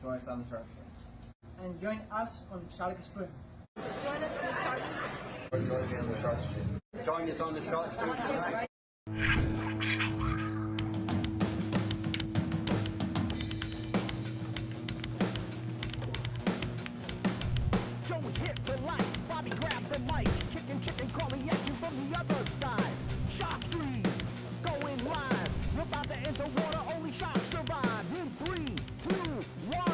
Join us on the Shark Stream. And join us on the Shark Stream. Join us on the Shark Stream. Join me on the Shark Stream. Join us on the Shark Stream tonight. Joey hit the lights, Bobby grabbed the mic. Chicken calling at you from the other side. Shark 3, going live. We're about to enter water, only sharks survive. In 3, 2, 1.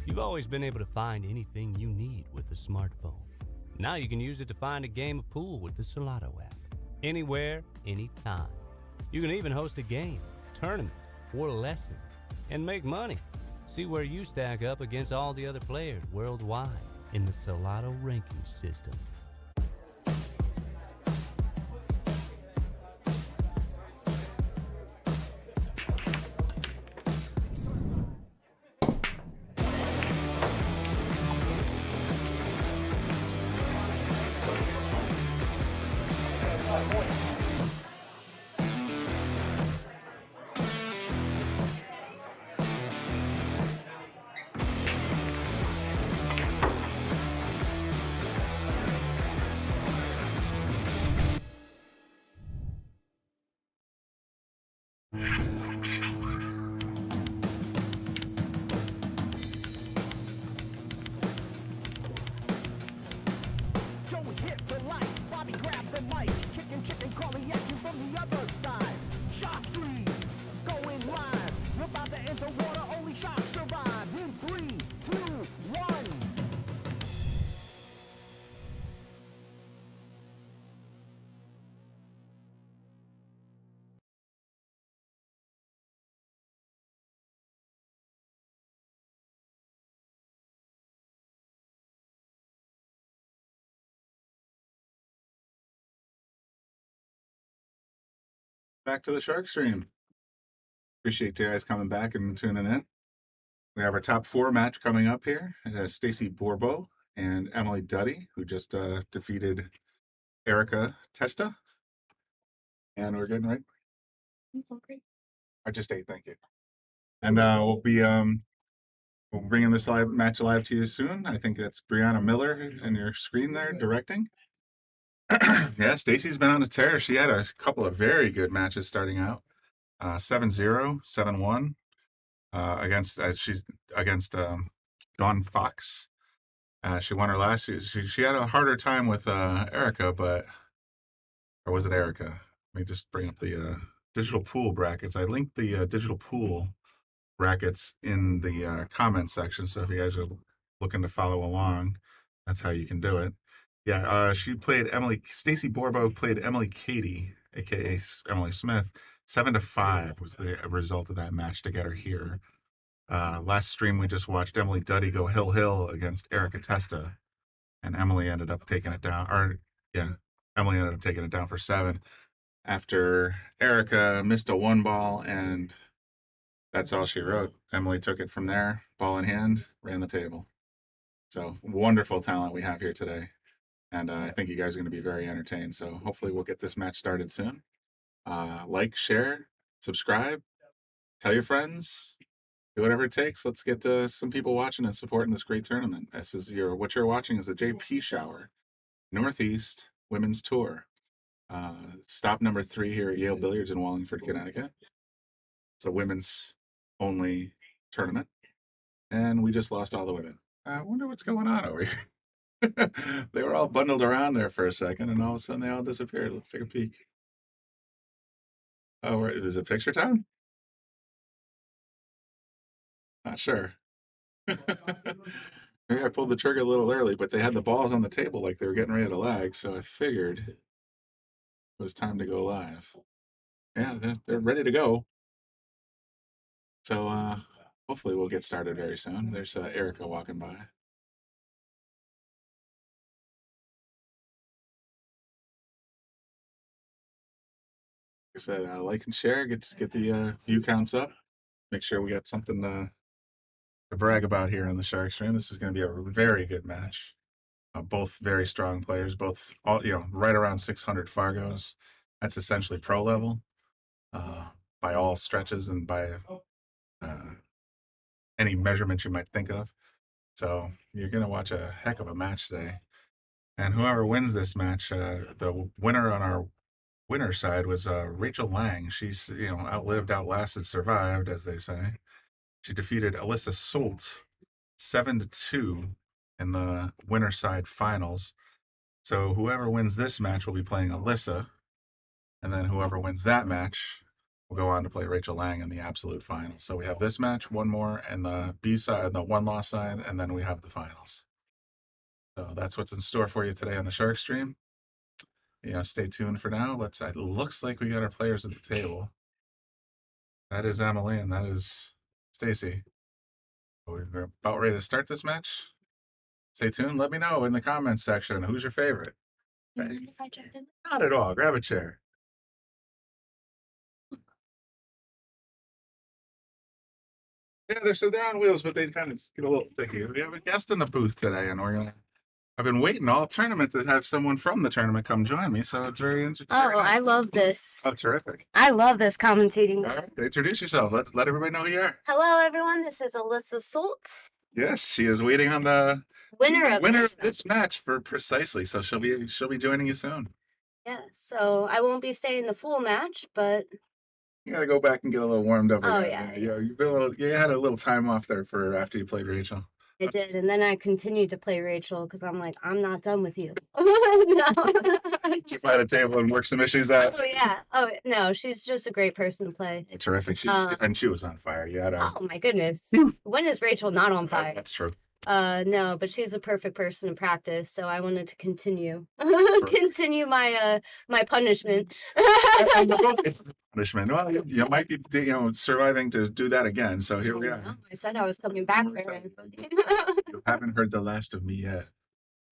You've always been able to find anything you need with a smartphone. Now you can use it to find a game of pool with the Solado app. Anywhere, anytime. You can even host a game, tournament, or lesson, and make money. See where you stack up against all the other players worldwide in the Solado ranking system. Joey hit the lights, Bobby grabbed the mic. Chicken calling at you from the other side. Shark 3, going live. We're about to enter water, only sharks survive. In 3, 2, 1. Back to the Shark Stream. Appreciate you guys coming back and tuning in. We have our top 4 match coming up here. Stacie Bourbeau and Emily Duddy, who just defeated Erica Testa. And we're getting right. Great. I just ate, thank you. And we'll be bringing this match live to you soon. I think that's Brianna Miller in your screen there directing. Yeah, Stacie's been on a tear. She had a couple of very good matches starting out. 7-0, 7-1 against Dawn Fox. She won her last. She had a harder time with Erica, or was it Erica? Let me just bring up the digital pool brackets. I linked the digital pool brackets in the comment section, so if you guys are looking to follow along, that's how you can do it. Yeah, she played Stacie Bourbeau played Emily Cady, aka Emily Smith. 7-5 was the result of that match to get her here. Last stream we just watched Emily Duddy go hill against Erica Testa, and Emily ended up taking it down. Emily ended up taking it down for 7 after Erica missed a 1 ball, and that's all she wrote. Emily took it from there, ball in hand, ran the table. So wonderful talent we have here today. And I think you guys are going to be very entertained. So hopefully we'll get this match started soon. Like, share, subscribe, tell your friends, do whatever it takes. Let's get some people watching and supporting this great tournament. What you're watching is the Pechauer Northeast Women's Tour. Stop number 3 here at Yale Billiards in Wallingford, Connecticut. It's a women's only tournament, and we just lost all the women. I wonder what's going on over here. They were all bundled around there for a second, and all of a sudden they all disappeared. Let's take a peek. Oh, is it picture time? Not sure. Maybe I pulled the trigger a little early, but they had the balls on the table like they were getting ready to lag, so I figured it was time to go live. Yeah, they're ready to go. So hopefully we'll get started very soon. There's Erica walking by. Like I said, like and share, get the view counts up. Make sure we got something to brag about here on the Shark Stream. This is going to be a very good match. Both very strong players, both all right around 600 Fargos. That's essentially pro level by all stretches and by any measurement you might think of. So you're going to watch a heck of a match today. And whoever wins this match, the winner on our winner side was Rachel Lang. She's outlived, outlasted, survived, as they say. She defeated Alyssa Solt 7-2 in the winner side finals. So whoever wins this match will be playing Alyssa, and then whoever wins that match will go on to play Rachel Lang in the absolute finals. So we have this match, one more, and the B side, the one loss side, and then we have the finals. So that's what's in store for you today on the Shark Stream. Stay tuned for now. It looks like we got our players at the table. That is Emily, and that is Stacie. We're about ready to start this match. Stay tuned. Let me know in the comments section who's your favorite. If I jump in? Not at all. Grab a chair. Yeah, they're on wheels, but they kind of get a little sticky. We have a guest in the booth today, and I've been waiting all tournament to have someone from the tournament come join me, so it's very interesting. Oh, I love this. Oh, terrific. I love this commentating. All right, introduce yourself. Let everybody know who you are. Hello, everyone. This is Alyssa Solt, Yes, she is waiting on the winner of this match for precisely. So she'll be joining you soon. Yeah, so I won't be staying the full match, but You got to go back and get a little warmed up. Oh, again. yeah. You had a little time off there for after you played Rachel. I did. And then I continued to play Rachel because I'm like, I'm not done with you. No. Did you find a table and work some issues out? Oh, yeah. Oh, no, she's just a great person to play. Terrific. She was on fire. You had Oh, my goodness. When is Rachel not on fire? That's true. No, but she's a perfect person to practice, so I wanted to continue continue my my punishment. Punishment. Well, you might be surviving to do that again. So here we are. I said I was coming back for her. You haven't heard the last of me yet.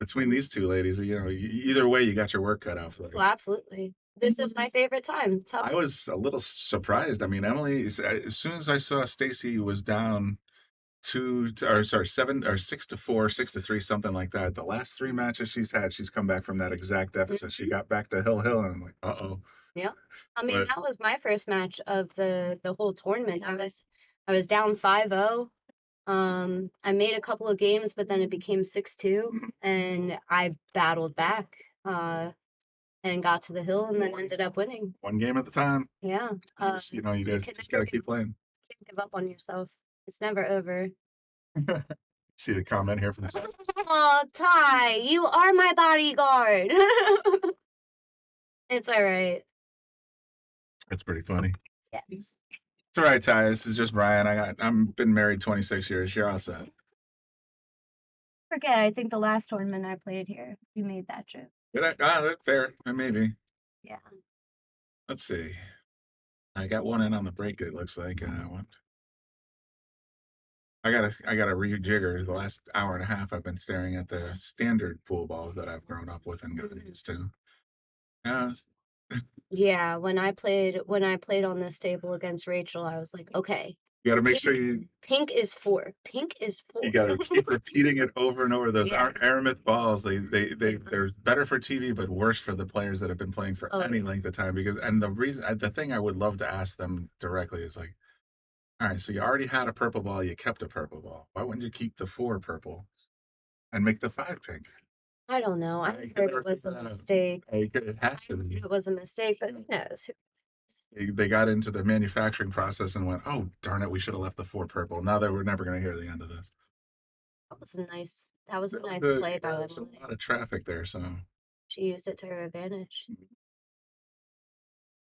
Between these two ladies, either way, you got your work cut out for you. Well, absolutely. This is my favorite time. I was a little surprised. I mean, Emily, as soon as I saw Stacie was down 6-4, 6-3, something like that. The last 3 matches she's had, she's come back from that exact deficit. She got back to Hill, and I'm like, uh-oh. Yeah. I mean, that was my first match of the whole tournament. I was down 5-0. I made a couple of games, but then it became 6-2, and I battled back and got to the Hill, and then ended up winning. One game at a time. Yeah. You just got to keep playing. Can't give up on yourself. It's never over. See the comment here from Oh, Ty, you are my bodyguard. It's all right. That's pretty funny. Yes. It's all right, Ty. This is just Brian. I'm been married 26 years. You're all set. Forget, I think the last tournament I played here, we made that joke. That's fair. Maybe. Yeah. Let's see. I got one in on the break. It looks like what? I gotta rejigger. The last hour and a half, I've been staring at the standard pool balls that I've grown up with and gotten used to. Yeah, when I played on this table against Rachel, I was like, okay. You got to make sure Pink is 4. Pink is 4. You got to keep repeating it over and over. Those Aramith balls, they're better for TV, but worse for the players that have been playing for any length of time. The thing I would love to ask them directly is like, all right, so you already had a purple ball, you kept a purple ball. Why wouldn't you keep the 4 purple and make the 5 pink? I don't know. I I could heard never it was a figure that out. mistake. It has to I heard be. it was a mistake, but who knows? Who knows? They got into the manufacturing process and went, "Oh darn it, we should have left the 4 purple." Now that we're never going to hear the end of this. That was a nice. That was a That was nice good. play Yeah, by there's a Emily. lot of traffic there, so She used it to her advantage.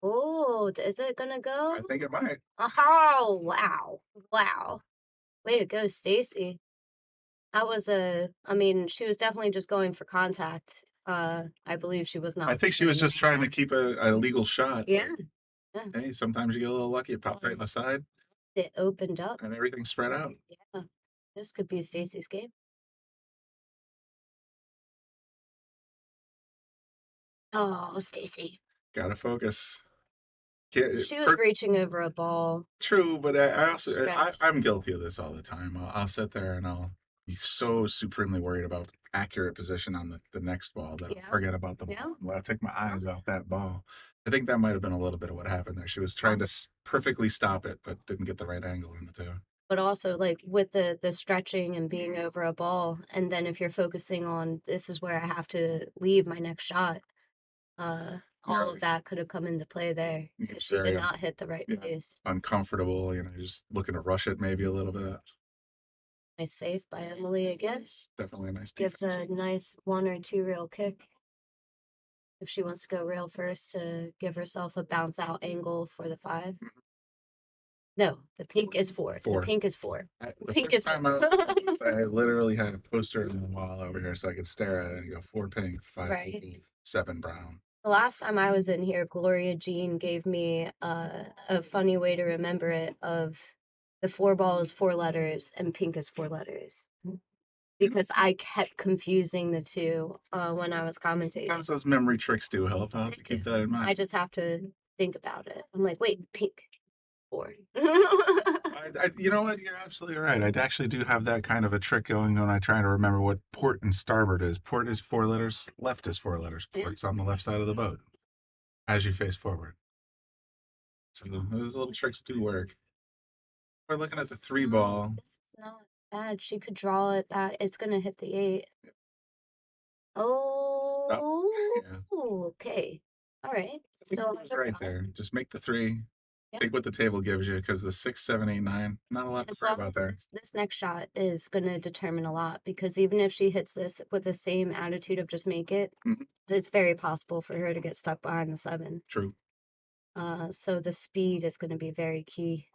Oh, is it gonna go? I think it might. Oh, wow. Wow. Way to go, Stacie. That was I mean, she was definitely just going for contact. I believe she was not. I think she was playing just trying to that. keep a legal shot. Yeah. Hey, sometimes you get a little lucky. It popped right in the side It opened up. and everything spread out. Yeah. This could be Stacie's game. Oh, Stacie. Gotta focus. Can't, She was reaching over a ball. true, but I also Stretch. I'm guilty of this all the time. I'll sit there and I'll be so supremely worried about accurate position on the next ball that Yeah. I'll forget about the Yeah. ball. Well, I'll take my eyes off that ball. I think that might have been a little bit of what happened there. She was trying to perfectly stop it, but didn't get the right angle in the two. But also like with the stretching and being over a ball, and then if you're focusing on this is where I have to leave my next shot, all of that could have come into play there You get because she very did not hit the right yeah. place. uncomfortable, just looking to rush it maybe a little bit. Nice save by Emily again. It's definitely a nice Gives defense. a nice 1 or 2 rail kick. If she wants to go rail first to give herself a bounce out angle for the 5. No, the pink is 4. The 4. pink is 4. The Pink first is time 4. I literally had a poster on the wall over here so I could stare at it and go 4 pink, 5 Right. purple, 7 brown. The last time I was in here, Gloria Jean gave me a funny way to remember it of the 4 ball is 4 letters and pink is 4 letters. Because I kept confusing the two when I was commentating. Sometimes those memory tricks do help. I'll have to keep that in mind. I just have to think about it. I'm like, wait, pink, 4. You know what? You're absolutely right. I actually do have that kind of a trick going when I try to remember what port and starboard is. Port is 4 letters. Left is 4 letters. Yeah. Port's on the left side of the boat as you face forward. So those little tricks do work. We're looking at the 3 ball. This is not bad. She could draw it back. It's going to hit the 8. Oh, yeah. Okay. All right. So It's right there. Just make the 3. Yeah. Take what the table gives you because the 6, 7, 8, 9, not a lot to worry about there. This next shot is going to determine a lot because even if she hits this with the same attitude of just make it, it's very possible for her to get stuck behind the 7. True. So the speed is going to be very key.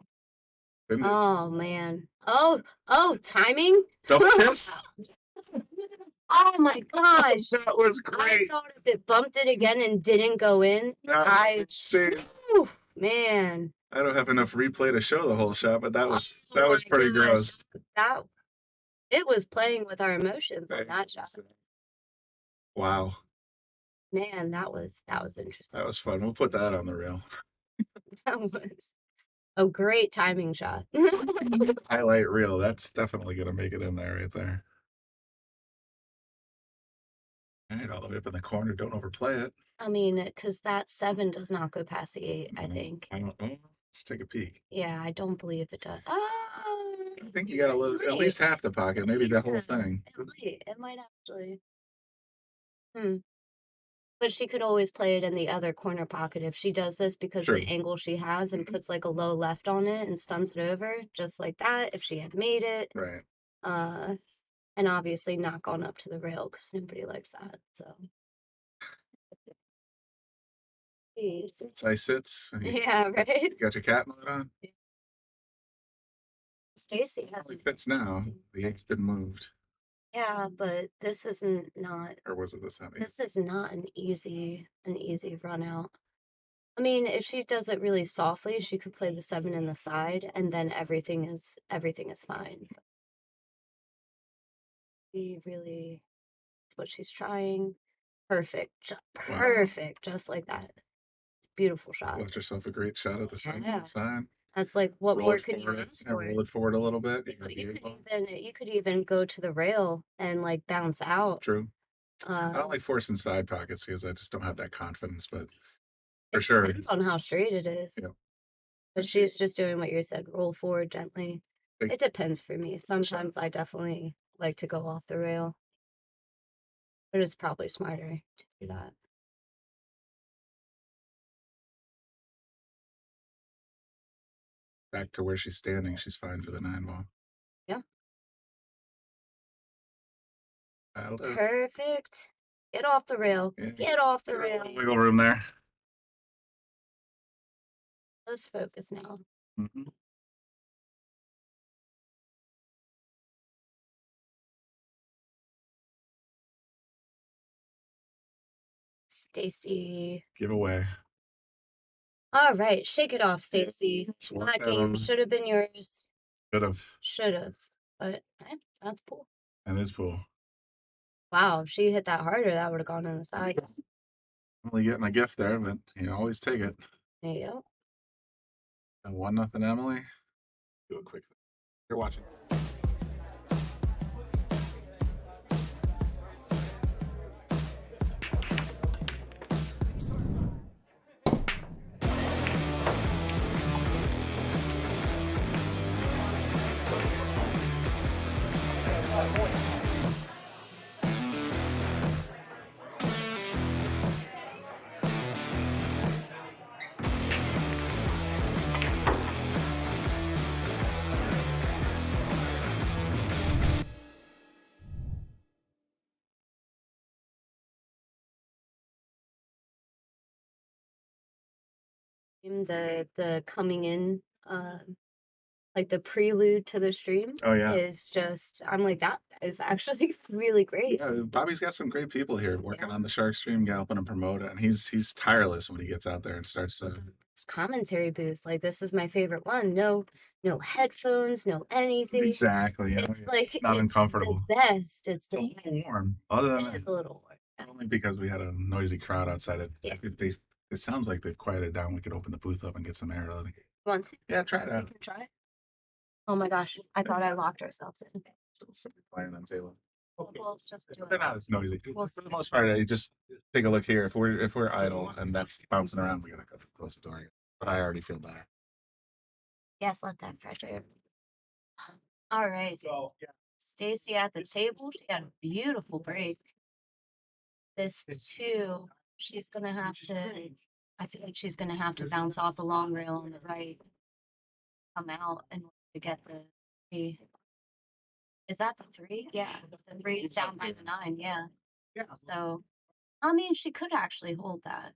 Didn't it? Oh man. Oh, timing. Double kiss. Oh my gosh. That was I great. thought if it bumped it again and didn't go in, Whew, man. I don't have enough replay to show the whole shot, but that was Oh my pretty gosh. gross. It was playing with our emotions on that shot. Wow, Man, that was interesting. that was fun. We'll put that on the reel. That was a great timing shot. Highlight reel. That's definitely gonna make it in there right there. All right, all the way up in the corner. Don't overplay it. I mean, because that 7 does not go past the 8, I think. I don't know. Let's take a peek. Yeah, I don't believe it does. I think you got a little, at might. least half the pocket, maybe the whole thing. It might actually. But she could always play it in the other corner pocket if she does this because True. the angle she has and puts like a low left on it and stuns it over just like that if she had made it. Right. And obviously not gone up to the rail because nobody likes that. So. It's ice sits. Yeah, right. You got your cat mode on? Stacie has It fits now. The 8's been moved. Yeah, but this isn't not. Or was it this heavy? This is not an easy run out. I mean, if she does it really softly, she could play the 7 in the side, and then everything is fine. She really, that's what she's trying. Perfect, perfect, just like that. It's a beautiful shot. Left yourself a great shot at the side. Yeah. Side. That's like what Roll more it could you forward. ask Yeah, for? roll it forward a little bit. You could even go to the rail and like bounce out. True. I don't like forcing side pockets because I just don't have that confidence, but for It sure. depends on how straight it is. Yep. But she's just doing what you said, roll forward gently. Big- It depends for me. Sometimes I definitely like to go off the rail. It is probably smarter to do that. Back to where she's standing. She's fine for the 9 ball. Yeah. That'll do. Perfect. Get off the rail. Yeah. Get off the Got a rail. little wiggle room there. Let's focus now. Mm-hmm. Stacie. Give away. All right, shake it off, Stacie. Swap That that game over. should have been yours. Could have. Should have. But that's cool. That is cool. Wow, if she hit that harder, that would have gone on the side. Only getting a gift there, but you always take it. There you go. And 1-0 Emily. Do a quick thing. You're watching. The coming in, like the prelude to the stream Oh, yeah. is just, I'm like, that is actually really great. Yeah, Bobby's got some great people here working Yeah. on the Shark Stream, helping him promote it, and he's tireless when he gets out there and starts. It's commentary booth. Like, this is my favorite one. No headphones, no anything. Exactly. Yeah, It's like it's not it's uncomfortable. the best. It's It's a the little best. warm. Other than It is that, a little warm. only because we had a noisy crowd outside. I Yeah. think it sounds like they've quieted down. We could open the booth up and get some air. Want to? Yeah, try it We out. can try. Oh my gosh, I thought I locked ourselves in. Still somebody playing on table. We'll just do But they're it. not as noisy. We'll For see. the most part, you just take a look here. If we're idle and that's bouncing around, we gotta close the door again. But I already feel better. Yes, let that fresh air. All right. Stacie at the table. She had a beautiful break. This too, she's gonna have to. I feel like she's gonna have to bounce off the long rail on the right, come out, and to get the 3. Is that the 3? Yeah, the 3 is down by the 9. Yeah. Yeah. So, I mean, she could actually hold that.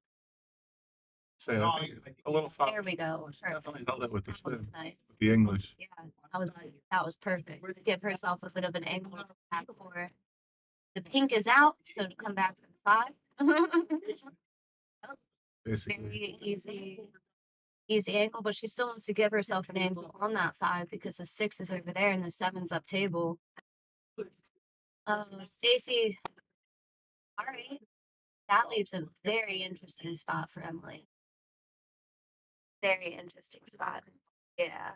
Say I think a little fun. There we go. Definitely held it with the That spin. was nice. The English. Yeah, that was perfect. To give herself a bit of an angle to come back for it. The pink is out, so to come back for the 5. Basically. Very easy angle, but she still wants to give herself an angle on that 5 because the 6 is over there and the 7's up table. Stacie, all right, that leaves a very interesting spot for Emily. Very interesting spot. Yeah.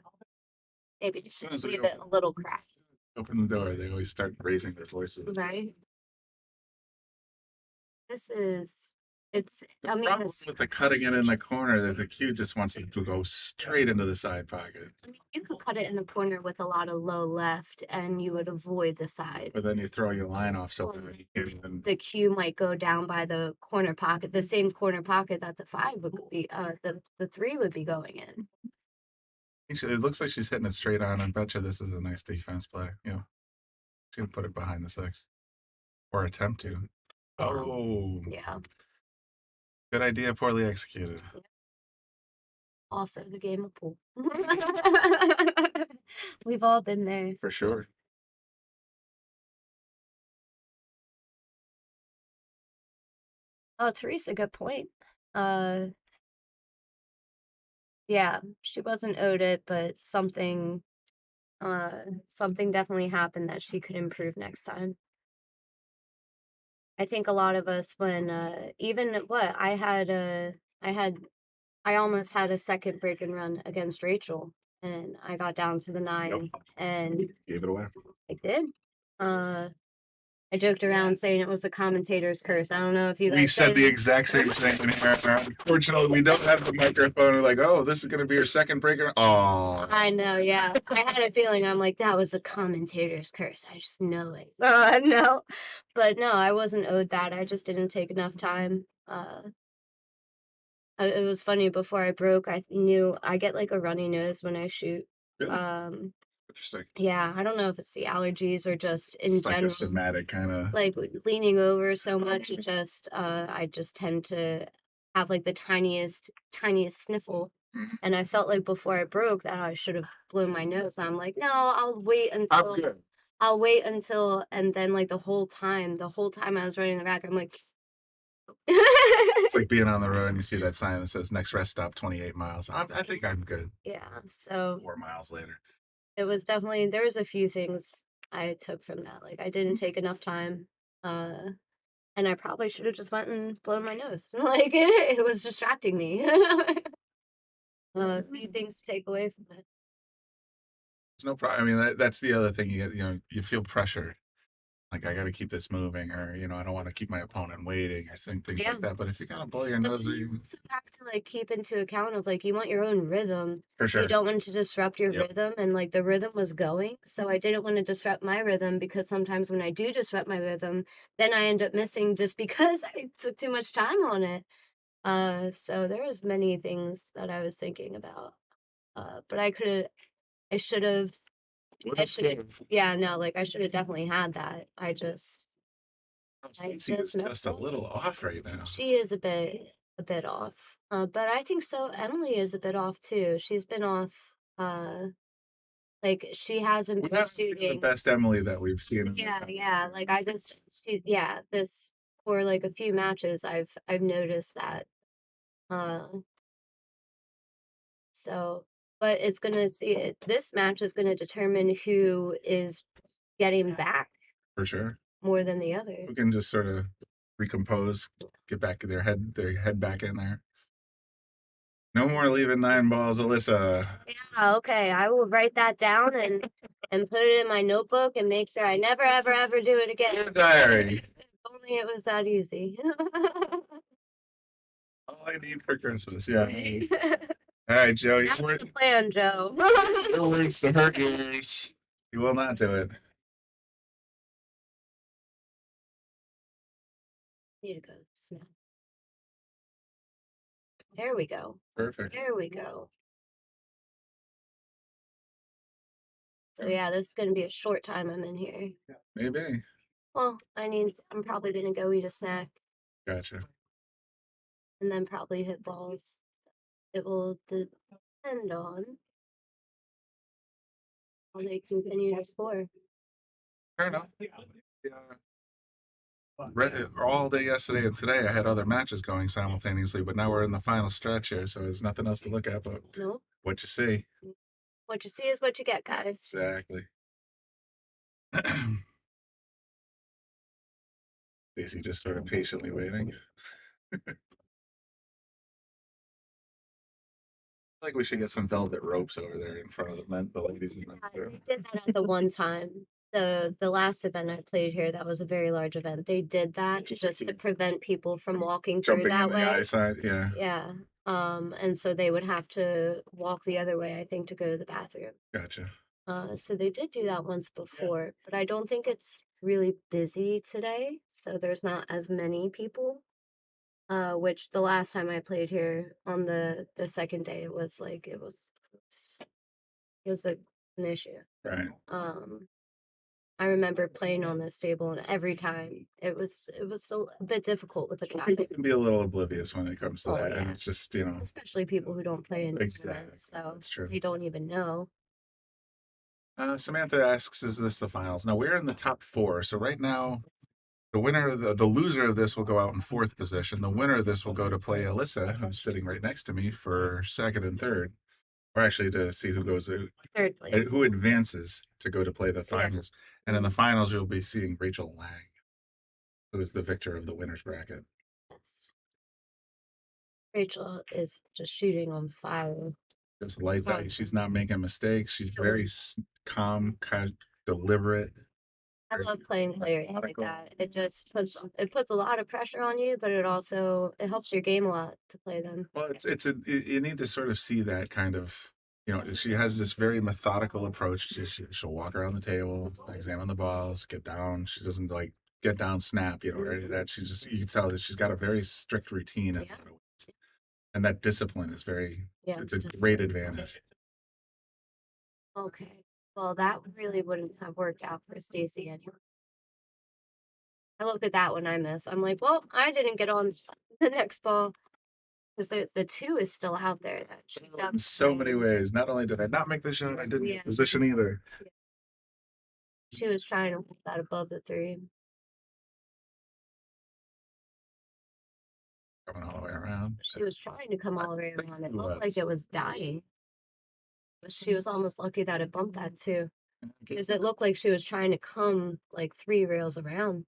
Maybe just As soon as we leave it a little cracked. Open the door, they always start raising their voices. Right. I mean, Problem with the cutting it in the corner, there's a cue just wants it to go straight into the side pocket. I mean, you could cut it in the corner with a lot of low left and you would avoid the side. But then you throw your line off so far you can't even. The cue might go down by the corner pocket, the same corner pocket that the 5 would be, the 3 would be going in. It looks like she's hitting it straight on. I bet you this is a nice defense play. Yeah. She can put it behind the 6. Or attempt to. Yeah. Oh. Yeah. Good idea, poorly executed. Also, the game of pool. We've all been there. For sure. Oh, Teresa, good point. Yeah, she wasn't owed it, but something definitely happened that she could improve next time. I think a lot of us when I almost had a second break and run against Rachel and I got down to the 9 and Gave it away. I did. I I joked around saying it was the commentator's curse. I don't know if you guys We said the it. exact same thing in here. Unfortunately, we don't have the microphone. We're like, oh, this is going to be your second breaker. Oh, I know, yeah. I had a feeling. I'm like, that was the commentator's curse. I just know it. No, but no, I wasn't owed that. I just didn't take enough time. It was funny. Before I broke, I knew I get like a runny nose when I shoot. really? Um, Interesting. yeah, I don't know if it's the allergies or just in general, Psychosomatic kind of. like leaning over so much. It just, I just tend to have like the tiniest sniffle. Mhm. And I felt like before I broke that I should have blown my nose. I'm like, no, I'll wait I'm until good. and then like the whole time I was running the rack, I'm like It's like being on the road and you see that sign that says next rest stop 28 miles. I think I'm good. yeah. So 4 miles later. it was definitely, there was a few things I took from that. Like I didn't take enough time. And I probably should have just went and blown my nose. Like it was distracting me. A few things to take away from it. There's no problem. I mean, that's the other thing. You feel pressure. Like I got to keep this moving, or I don't want to keep my opponent waiting. I think things Yeah. like that. But if you gotta blow your But nose, then you also have to like keep into account of like you want your own rhythm. for sure. You don't want to disrupt your Yep. rhythm, and like the rhythm was going, so I didn't want to disrupt my rhythm because sometimes when I do disrupt my rhythm, then I end up missing just because I took too much time on it. So there was many things that I was thinking about. But I should have, yeah, no, like I should have definitely had that. Stacie is just messed just a up. little off right now. She is a bit off. But I think so. Emily is a bit off too. She's been off. Like she hasn't We been haven't seen the shooting. best Emily that we've seen. Yeah. Like this for like a few matches, I've noticed that. Uh, so, but it's gonna see it. This match is gonna determine who is getting back For sure. more than the other. Who can just sort of recompose, get back their head back in there. No more leaving 9 balls, Alyssa. Yeah, okay. I will write that down and put it in my notebook and make sure I never ever do it again. Your diary. If only it was that easy. All I need for Christmas. Yeah. All right, Joe. That's the plan, Joe. Your words to her ears. You will not do it. Need to go snap. There we go. Perfect. There we go. So yeah, this is gonna be a short time I'm in here. Maybe. Well, I'm probably gonna go eat a snack Gotcha. and then probably hit balls. It will depend on how they continue to score. Fair enough. Yeah. All day yesterday and today, I had other matches going simultaneously, but now we're in the final stretch here, so there's nothing else to look at but No, what you see. what you see is what you get, guys. Exactly. Stacie just sort of patiently waiting. Like we should get some velvet ropes over there in front of the ladies. I did that at the one time. The last event I played here, that was a very large event. They did that just to prevent people from walking through Jumping that in the way. eyesight, yeah. Yeah. And so they would have to walk the other way, I think, to go to the bathroom. Gotcha. So they did do that once before, but I don't think it's really busy today, so there's not as many people. Which the last time I played here on the second day, it was an issue. Right. I remember playing on this table, and every time it was a bit difficult with the People traffic, can be a little oblivious when it comes to Oh, that, and yeah. it's just especially people who don't play in Exactly. tournaments, so That's true. they don't even know. Samantha asks, "Is this the finals?" Now we're in the top 4, so right now, the winner, the loser of this will go out in 4th position. The winner of this will go to play Alyssa, who's sitting right next to me, for 2nd and 3rd, or actually to see who goes Third place. who advances to go to play the finals. And in the finals, you'll be seeing Rachel Lang, who is the victor of the winners bracket. Yes. Rachel is just shooting on fire. Just lights out. She's not making mistakes. She's very calm, kind of deliberate. I love playing players like that. It just puts a lot of pressure on you, but it also it helps your game a lot to play them. Well, you need to sort of see that kind of, she has this very methodical approach to, she'll walk around the table, examine the balls, get down. She doesn't like get down, snap, or any of that. You can tell that she's got a very strict routine in a lot of ways. And that discipline is it's a great advantage. Okay. Well, that really wouldn't have worked out for Stacie anyway. I look at that when I miss. I'm like, well, I didn't get on the next ball because the 2 is still out there. That she In so many ways. Not only did I not make the shot, I didn't position either. She was trying to hold that above the 3. Coming all the way around. She was trying to come all the way around. It looked like it was dying. But she was almost lucky that it bumped that too. Because it looked like she was trying to come like 3 rails around.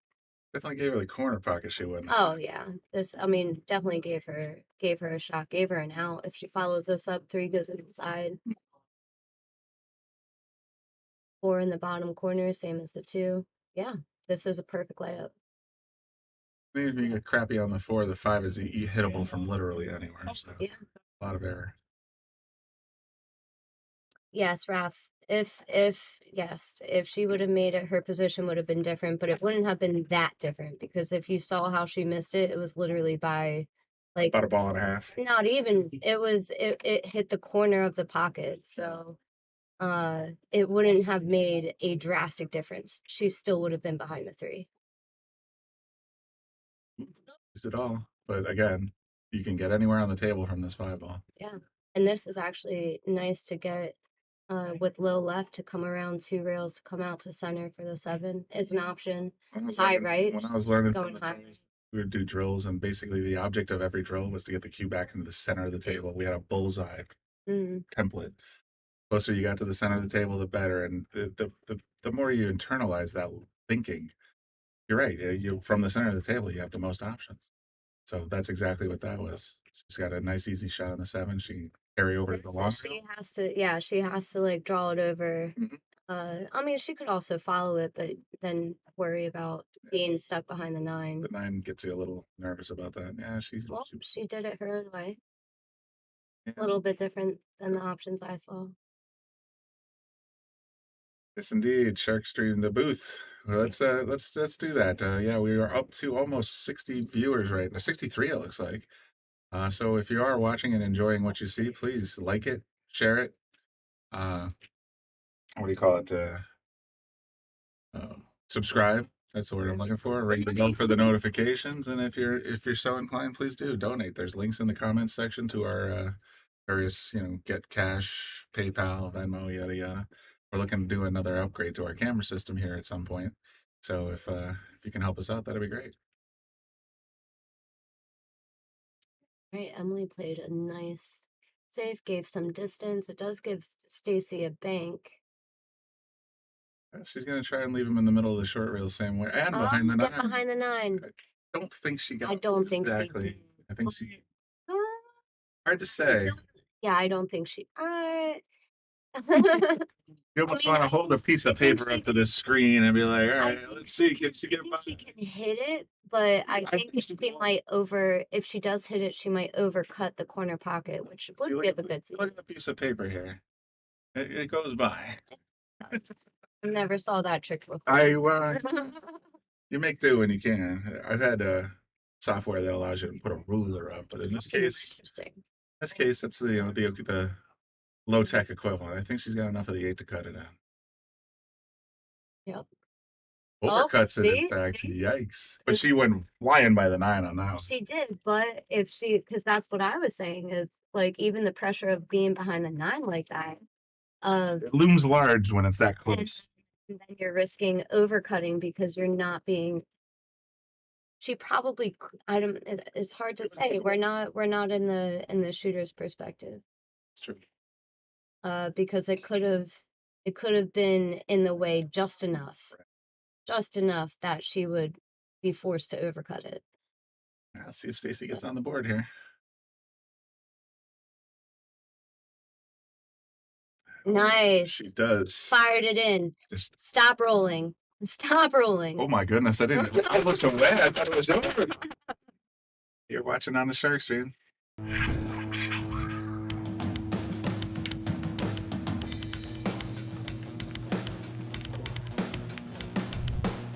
Definitely gave her the corner pocket she wouldn't. Oh yeah. Definitely gave her a shot, gave her an out. If she follows this up, 3 goes inside. 4 in the bottom corner, same as the 2. Yeah, this is a perfect layup. Maybe being a crappy on the 4, the 5 is hittable from literally anywhere. So yeah. A lot of error. Yes, Raph. If she would have made it, her position would have been different, but it wouldn't have been that different because if you saw how she missed it, it was literally by like about a ball and a half. Not even. It hit the corner of the pocket, so it wouldn't have made a drastic difference. She still would have been behind the 3. Is it all? But again, you can get anywhere on the table from this 5 ball. Yeah, and this is actually nice to get with low left to come around 2 rails to come out to center for the 7 is an option. High right. When I was learning, going high. We would do drills, and basically the object of every drill was to get the cue back into the center of the table. We had a bullseye template. Closer you got to the center of the table, the better. And the more you internalize that thinking, you're right. You from the center of the table, you have the most options. So that's exactly what that was. She's got a nice, easy shot on the 7. She can carry over to the long. She has to like draw it over. She could also follow it, but then worry about being stuck behind the 9. The 9 gets you a little nervous about that. Yeah, she did it her own way. Yeah. A little bit different than the options I saw. Yes, indeed. Shark Street in the booth. Well, let's do that. Yeah, we are up to almost 60 viewers right now. 63, it looks like. So if you are watching and enjoying what you see, please like it, share it. What do you call it? Subscribe. That's the word I'm looking for. Ring the bell for the notifications. And if you're so inclined, please do donate. There's links in the comments section to our various, Get Cash, PayPal, Venmo, yada yada. We're looking to do another upgrade to our camera system here at some point. So if you can help us out, that'd be great. Right, Emily played a nice save, gave some distance. It does give Stacie a bank. She's going to try and leave him in the middle of the short reel same way. And behind the 9. Behind the 9. I don't think she got I don't think exactly. I think she... Hard to say. Yeah, I don't think she... You almost want to hold a piece of paper up to the screen and be like, all right, let's see. Can she get by? She can hit it, but I think she might if she does hit it, she might overcut the corner pocket, which would give a good thing. Look at the piece of paper here. It goes by. I never saw that trick before. You make do when you can. I've had software that allows you to put a ruler up, but in this case, that's the low-tech equivalent. I think she's got enough of the 8 to cut it out. Yep. Overcuts it, in fact. Yikes. But she went flying by the 9 on that one. She did, but because that's what I was saying, is like even the pressure of being behind the 9 like that. It looms large when it's that close. And then you're risking overcutting because you're not being... She probably... it's hard to say. We're not in the shooter's perspective. It's true. Because it could have been in the way just enough that she would be forced to overcut it. Let's see if Stacie gets on the board here. Nice. She does. Fired it in. Stop rolling. Stop rolling. Oh my goodness, I didn't. I looked away. I thought it was over. You're watching on the shark stream.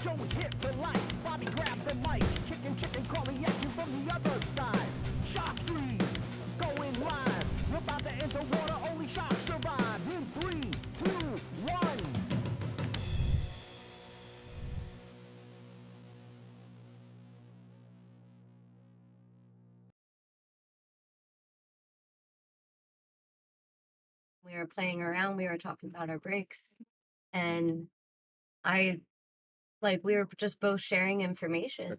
Joey hit the lights, Bobby grabbed the mic, chicken calling at you from the other side. Shock 3, going live. We're about to enter water, only shock survive. In 3, 2, 1. We were playing around, we were talking about our breaks, and we were just both sharing information.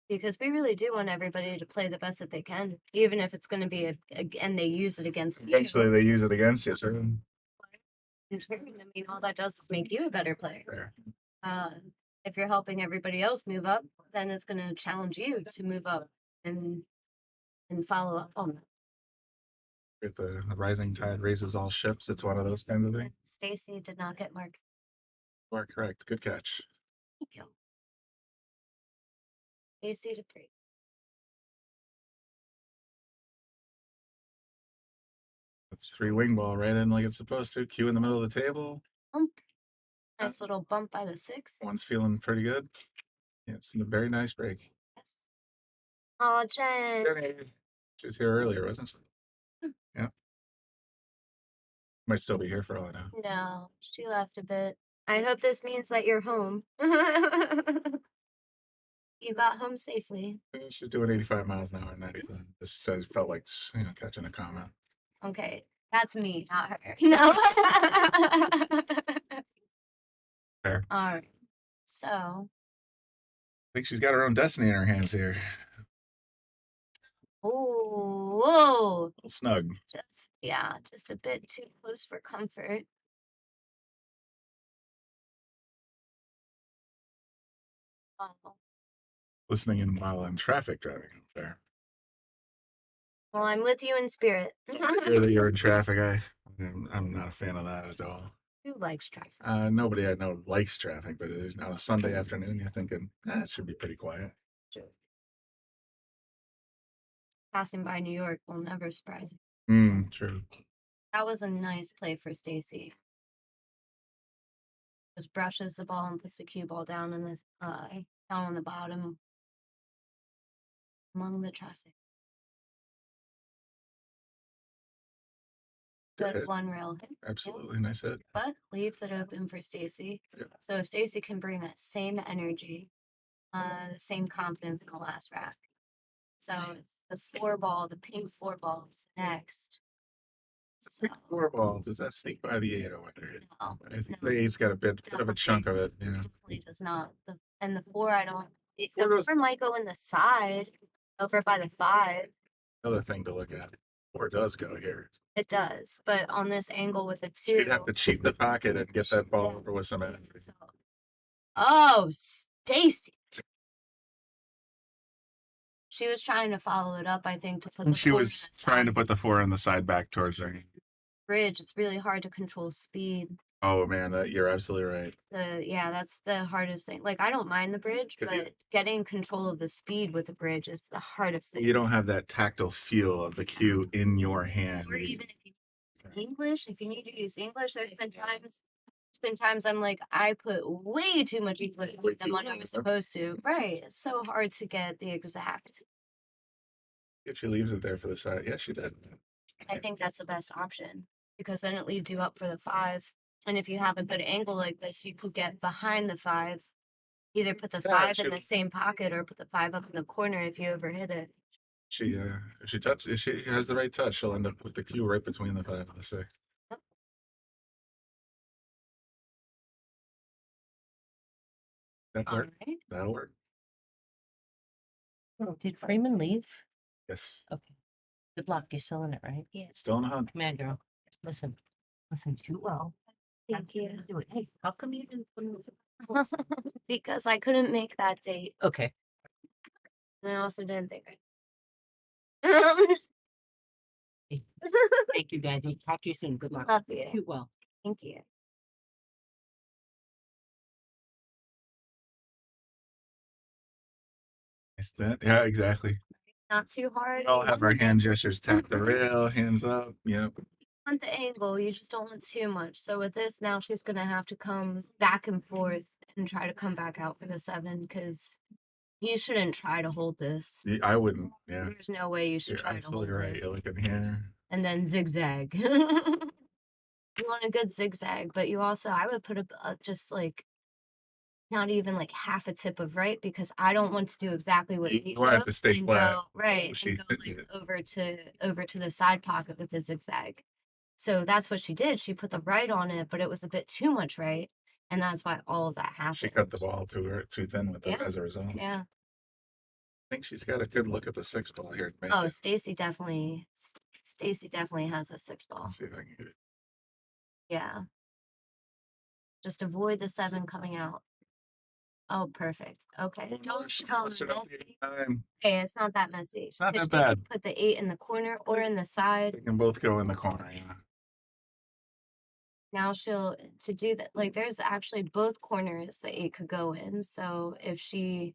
Because we really do want everybody to play the best that they can, even if it's going to be and they use it against you. Eventually, they use it against you, too. In turn, I mean, all that does is make you a better player. Fair. If you're helping everybody else move up, then it's going to challenge you to move up and follow up on that. If the rising tide raises all ships, it's one of those kinds of things. Stacie did not get marked. You are correct. Good catch. Thank you. Stacie to 3. Three wing ball right in like it's supposed to. Q in the middle of the table. Bump. Nice little bump by the 6. One's feeling pretty good. Yeah, it's a very nice break. Yes. Oh, Jen. Jenny. She was here earlier, wasn't she? Yeah. Might still be here for all I know. No, she left a bit. I hope this means that you're home. You got home safely. She's doing 85 miles an hour and 95. Just felt like catching a comment. Okay, that's me, not her. No. Fair. All right. So. I think she's got her own destiny in her hands here. Oh, whoa. A little snug. Just a bit too close for comfort. Oh. Listening in while in traffic driving. Fair. Well, I'm with you in spirit. Hear that you're in traffic. I'm not a fan of that at all. Who likes traffic? Nobody I know likes traffic, but it is on a Sunday afternoon. You're thinking, it should be pretty quiet. Passing by New York will never surprise you. True. That was a nice play for Stacie. Just brushes the ball and puts the cue ball down in this down on the bottom among the traffic. Good one rail hit. Absolutely nice hit. But leaves it open for Stacie. Yeah. So if Stacie can bring that same energy, the same confidence in the last rack. So it's the 4 ball, the pink 4 ball is next. So, 4 ball. Does that sneak by the 8? I wonder. no, I think no, the 8's got a bit of a chunk of it. Yeah. definitely does not. And the 4, I don't. The Four goes- 4 might go in the side over by the 5. Another thing to look at. 4 does go here. It does, but on this angle with the 2, You'd have to cheat the pocket and get that ball over with some energy. so. Oh, Stacie. She was trying to follow it up, I think, to put the She 4 was in the trying to side. put the 4 on the side back towards her. Bridge. It's really hard to control speed. Oh man, you're absolutely right. That's the hardest thing. Like, I don't mind the bridge, Could you- but getting control of the speed with the bridge is the hardest thing. You don't have that tactile feel of the cue in your hand. Or even if you use English, if you need to use English, there's been times I'm like, I put way too much English Way than too what I long, was huh? supposed to. Right. It's so hard to get the exact. If she leaves it there for the side, yeah, she did. I think that's the best option because then it leads you up for the 5. And if you have a good angle like this, you could get behind the 5. Either put the Yeah, 5 in she- the same pocket or put the 5 up in the corner if you overhit it. If she has the right touch, she'll end up with the cue right between the 5 and the 6. Yep. That All work. right. That'll work. Did Freeman leave? Yes. Okay. Good luck. You're still in it, right? Yeah. Still in the hunt. Come on, girl. Listen. Listen too well. Thank you. Do it. Hey, how come you didn't put it? Because I couldn't make that date. Okay. And I also didn't think I. Thank you, Daddy. Talk to you soon. Good luck. Love you. You well. Thank you. Nice that. Yeah, exactly. Not too hard. We all You have want our hand gestures. Tap the rail, hands up. Yep. want the angle, you just don't want too much. So with this, now she's gonna have to come back and forth and try to come back out for the 7 because you shouldn't try to hold this. I wouldn't. Yeah. There's no way you should You're try to hold absolutely right. this. You look in here. And then zigzag. You want a good zigzag, but you also, I would put just like not even like half a tip of right because I don't want to do exactly what You want it to stay and flat. go right She and go did like it. over to the side pocket with the zigzag. So that's what she did. She put the right on it, but it was a bit too much right, and that's why all of that happened. She cut the ball too thin with it Yeah. as a result. Yeah. I think she's got a good look at the 6 ball here. To make Oh, it. Stacie definitely has a 6 ball. Let's see if I can get it. Yeah. Just avoid the 7 coming out. Oh, perfect. Okay. Oh, no, Don't she come busted up the messy. 8-9. Okay, it's not that messy. It's not Because that you bad. can put the 8 in the corner or in the side. They can both go in the corner. Yeah. Now to do that, like there's actually both corners the 8 could go in. So if she's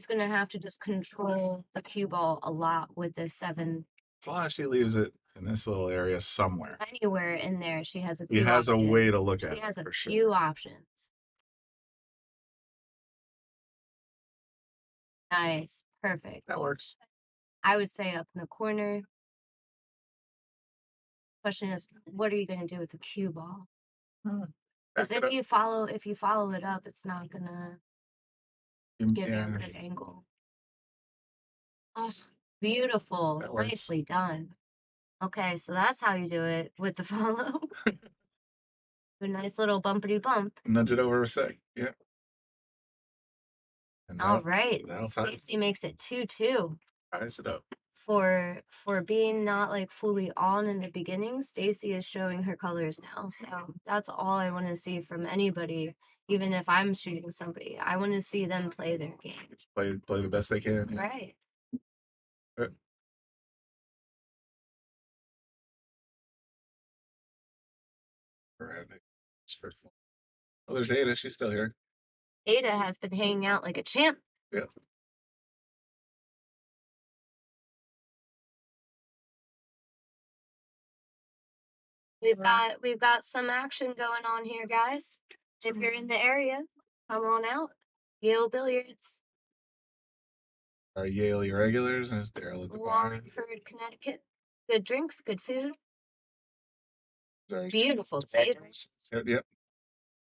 gonna have to just control the cue ball a lot with the 7. As long as she leaves it in this little area somewhere. Anywhere in there, she has a He few has a way options. to look at She it has a for few sure. options. Nice. Perfect. That works. I would say up in the corner. Question is, what are you gonna do with the cue ball? Because Back it if up. you follow it up, it's not gonna give you a Yeah. good angle. Oh, beautiful. That works. Nicely done. Okay, so that's how you do it with the follow. A nice little bumpity bump. Nudge it over a sec. Yeah. And All right. that'll Stacie makes it 2-2. ties it up. For being not like fully on in the beginning, Stacie is showing her colors now. So that's all I want to see from anybody, even if I'm shooting somebody. I want to see them play their game. Play the best they can. Yeah. Right. Good. Right. It's for fun. Oh, there's Ada. She's still here. Ada has been hanging out like a champ. Yeah. We've got some action going on here, guys. If you're in the area, come on out. Yale Billiards, Our Yale irregulars. There's Daryl at the bar. Wallingford, Connecticut. Good drinks, good food, There's beautiful tables. Yep.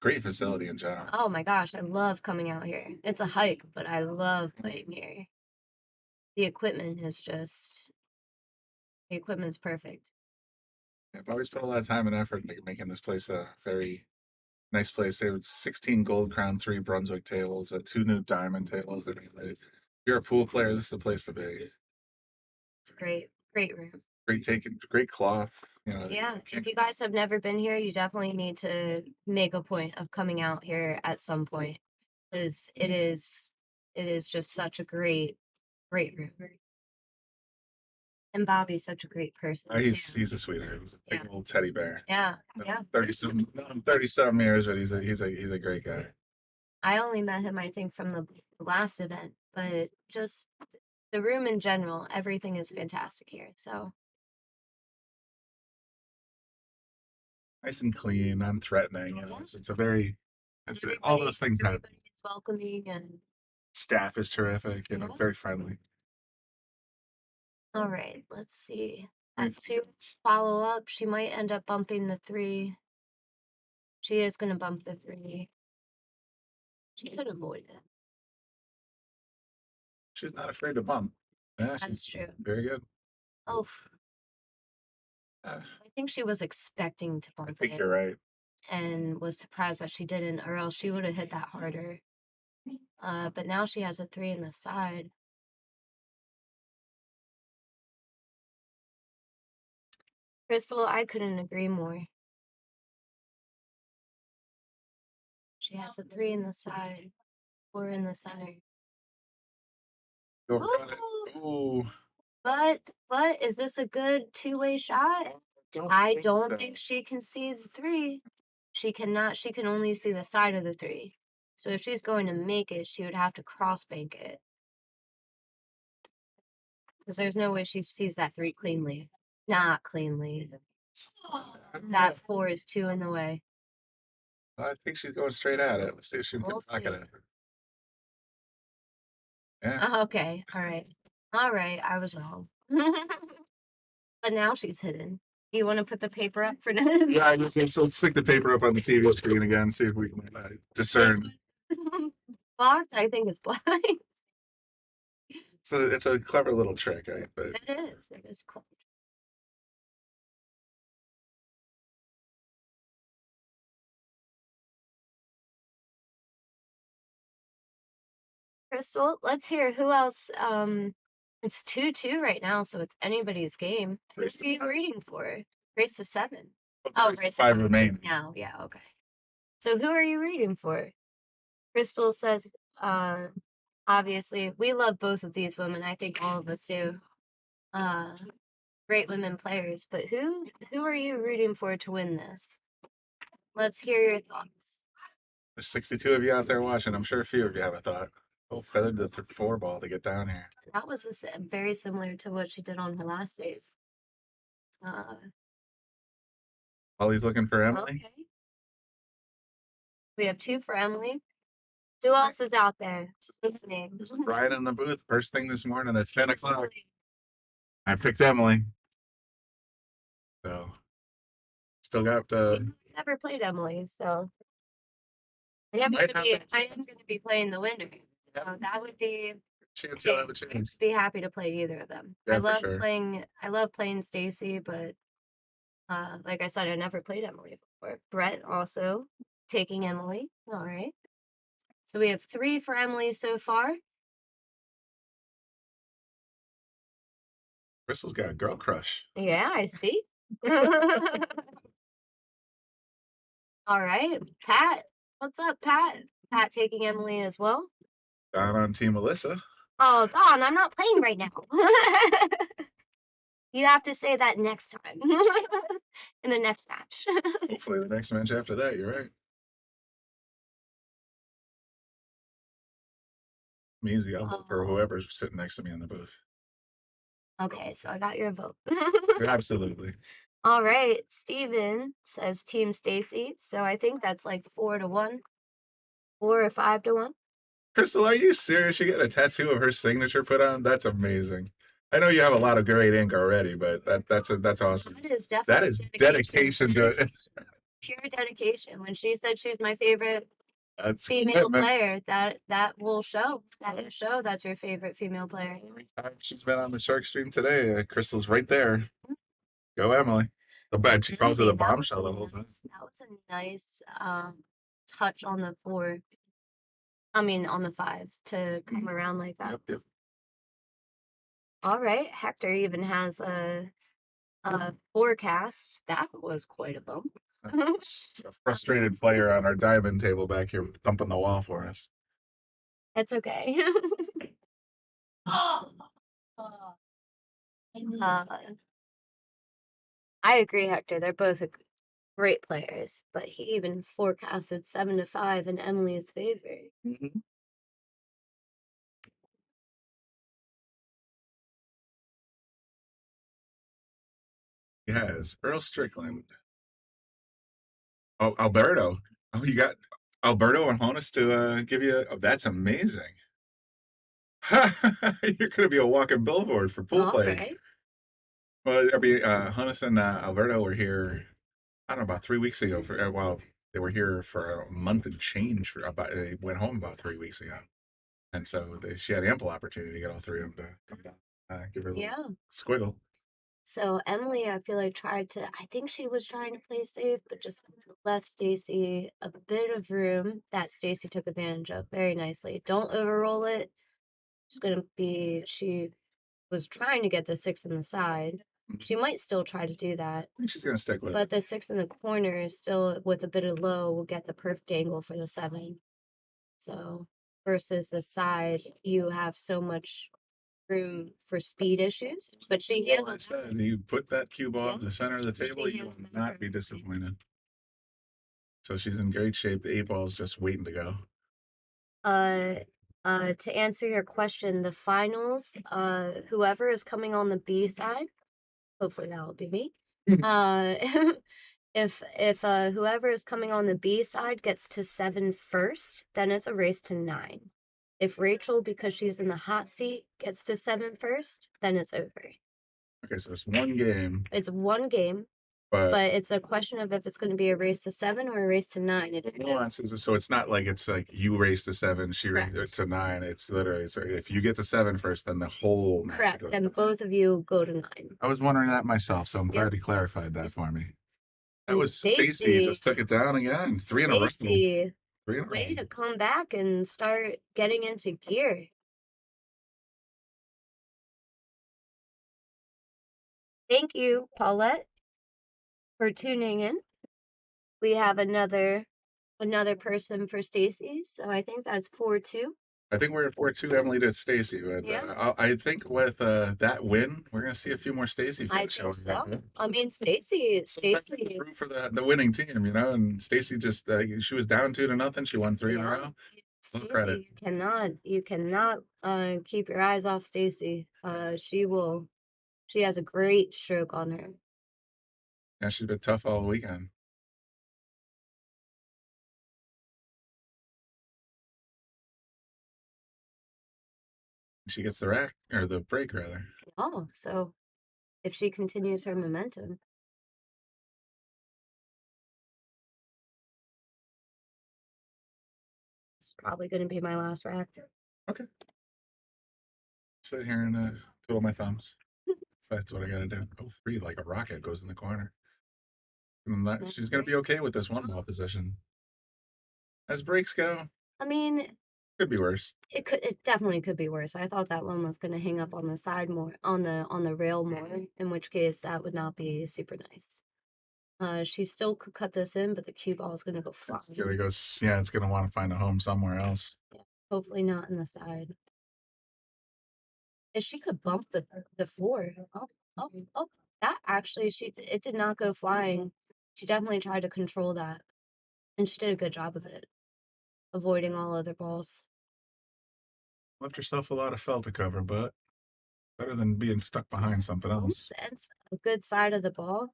Great facility in general. Oh my gosh, I love coming out here. It's a hike, but I love playing here. The equipment's perfect. I've always put a lot of time and effort into making this place a very nice place. They have 16 gold crown, 3 Brunswick tables, 2 new diamond tables. I mean, if you're a pool player, this is the place to be. It's a great room. Great cloth. You know. Yeah, if you guys have never been here, you definitely need to make a point of coming out here at some point, because it is just such a great room. And Bobby's such a great person. He's a sweetheart. He's a big old teddy bear. Yeah, yeah. 37 years, but he's a great guy. I only met him, I think, from the last event, but just the room in general, everything is fantastic here. So Nice and clean, non-threatening. You know, all those things happen. everybody's welcoming and Staff is terrific. You know, Yeah. very friendly. all right. Let's see. Very That 2 follow up. She might end up bumping the 3. She is gonna bump the 3. She could avoid it. She's not afraid to bump. Yeah, That's she's true. very good. Oh, Uh, I think she was expecting to I bump think it you're right. and was surprised that she didn't, or else she would have hit that harder. But now she has a 3 in the side. Crystal, I couldn't agree more. She has a 3 in the side, 4 in the center. Go for it. Ooh. Ooh. But is this a good 2-way shot? I don't think she can see the 3. She cannot. She can only see the side of the 3. So if she's going to make it, she would have to cross bank it. Because there's no way she sees that 3 cleanly. Not cleanly. I don't That know. 4 is 2 in the way. I think she's going straight at it. Let's see if she can We'll block it. see. Yeah. Okay, alright. Alright, I was wrong. But now she's hidden. You want to put the paper up for now? Yeah, I just, so let's stick the paper up on the TV screen again, see if we can discern. Blocked? I think it's blind. So it's a clever little trick, right? But It is. It is clever. Crystal, let's hear who else. It's 2-2 right now, so it's anybody's game. Who Race to are you five. reading for? Race to 7. Well, Oh, race to race five to remain. now. Yeah, okay. So who are you reading for? Crystal says, obviously, we love both of these women. I think all of us do. Great women players, but who are you rooting for to win this? Let's hear your thoughts. There's 62 of you out there watching. I'm sure a few of you have a thought. Oh, feathered the 4 ball to get down here. That was very similar to what she did on her last save. Ollie's looking for Emily. Okay. We have 2 for Emily. Who else is out there listening? This is Brian in the booth. First thing this morning at 10 o'clock. I picked Emily. So, still got Never played Emily, so I am Might gonna not be playing the winner. So that would be chance you'll have a chance. be happy to play either of them. Yeah, I for love sure. playing Stacie, but like I said, I never played Emily before. Brett also taking Emily. All right. So we have 3 for Emily so far. Crystal's got a girl crush. Yeah, I see. All right. Pat. What's up, Pat? Pat taking Emily as well. Down on Team Melissa. Oh, Dawn, I'm not playing right now. You have to say that next time. In the next match. Hopefully the next match after that, you're right. Means I'll vote for whoever's sitting next to me in the booth. Okay, so I got your vote. Absolutely. All right. Steven says Team Stacie. So I think that's like 4-1. 4 or 5-1. Crystal, are you serious? You got a tattoo of her signature put on? That's amazing. I know you have a lot of great ink already, but that's awesome. That is definitely That is dedication to it. Pure dedication. When she said she's my favorite That's female commitment. player, that will show. That will show that's your favorite female player. She's been on the Shark Stream today. Crystal's right there. Go, Emily. The bed. She calls her the That was bombshell a the whole time. That was a nice touch on the 4. I mean, on the 5 to come around like that. Yep. All right. Hector even has a forecast. That was quite a bump. A frustrated player on our diamond table back here thumping the wall for us. It's okay. I agree, Hector. They're both great players, but he even forecasted 7-5 in Emily's favor. Mm-hmm. Yes, Earl Strickland. Oh, Alberto. Oh, you got Alberto and Honus to give you. Oh, that's amazing. You're going to be a walking billboard for pool play. Right. Well, I mean, Honus and Alberto were here, I don't know, about 3 weeks ago. They were here for a month and change. They went home about 3 weeks ago. And so she had ample opportunity to get all 3 of them to come down, give her a little squiggle. So Emily, I feel like I think she was trying to play safe, but just left Stacie a bit of room that Stacie took advantage of very nicely. Don't overroll it. She was trying to get the 6 in the side. She might still try to do that. I think she's going to stick with it. But the 6 in the corner is still, with a bit of low, will get the perfect angle for the 7. So versus the side, you have so much room for speed issues. But she Well, I handled said, you put that cue ball in the center of the table, you will not be disappointed. So she's in great shape. The 8 ball's just waiting to go. To answer your question, the finals, whoever is coming on the B side, hopefully that will be me. uh, if whoever is coming on the B side gets to 7 first, then it's a race to 9. If Rachel, because she's in the hot seat, gets to 7 first, then it's over. Okay, so it's one game, It's one game, but but it's a question of if it's going to be a race to 7 or a race to 9. It depends. nuances. So it's not like it's like you race to 7, she raced Correct. to 9. It's literally, so if you get to 7 first, then the whole match Correct. goes Then to both of you go to 9. I was wondering that myself, so I'm Yep. glad you clarified that for me. That And was Stacie Stacie, just took it down again. 3 in a row. Stacie, 3 in a way row. to come back and start getting into gear. Thank you, Paulette, for tuning in. We have another person for Stacie, so I think that's 4-2. I think we're at 4-2 Emily to Stacie, but Yeah. I think with that win, we're gonna see a few more Stacie I fans think showing up. so. I mean, Stacie, True for the winning team, you know, and Stacie just she was down 2-0. She won 3 in a yeah. row. Full credit. Stacie, you cannot keep your eyes off Stacie. She has a great stroke on her. Yeah, she's been tough all weekend. She gets the rack or the break rather. Oh, so if she continues her momentum. It's probably going to be my last rack. Okay. Sit here and twiddle my thumbs. That's what I gotta do. Oh, 3 like a rocket goes in the corner. That's She's gonna great. be okay with this one ball position. As breaks go, I mean, could be worse. it definitely could be worse. I thought that one was going to hang up on the side more, on the rail more, in which case that would not be super nice. She still could cut this in, but the cue ball is going to go It's flying. gonna go. Yeah, it's gonna want to find a home somewhere else. Hopefully not in the side. If she could bump the 4. Oh, that actually, it did not go flying. She definitely tried to control that, and she did a good job of it, avoiding all other balls. Left herself a lot of felt to cover, but better than being stuck behind something else. It's a good side of the ball.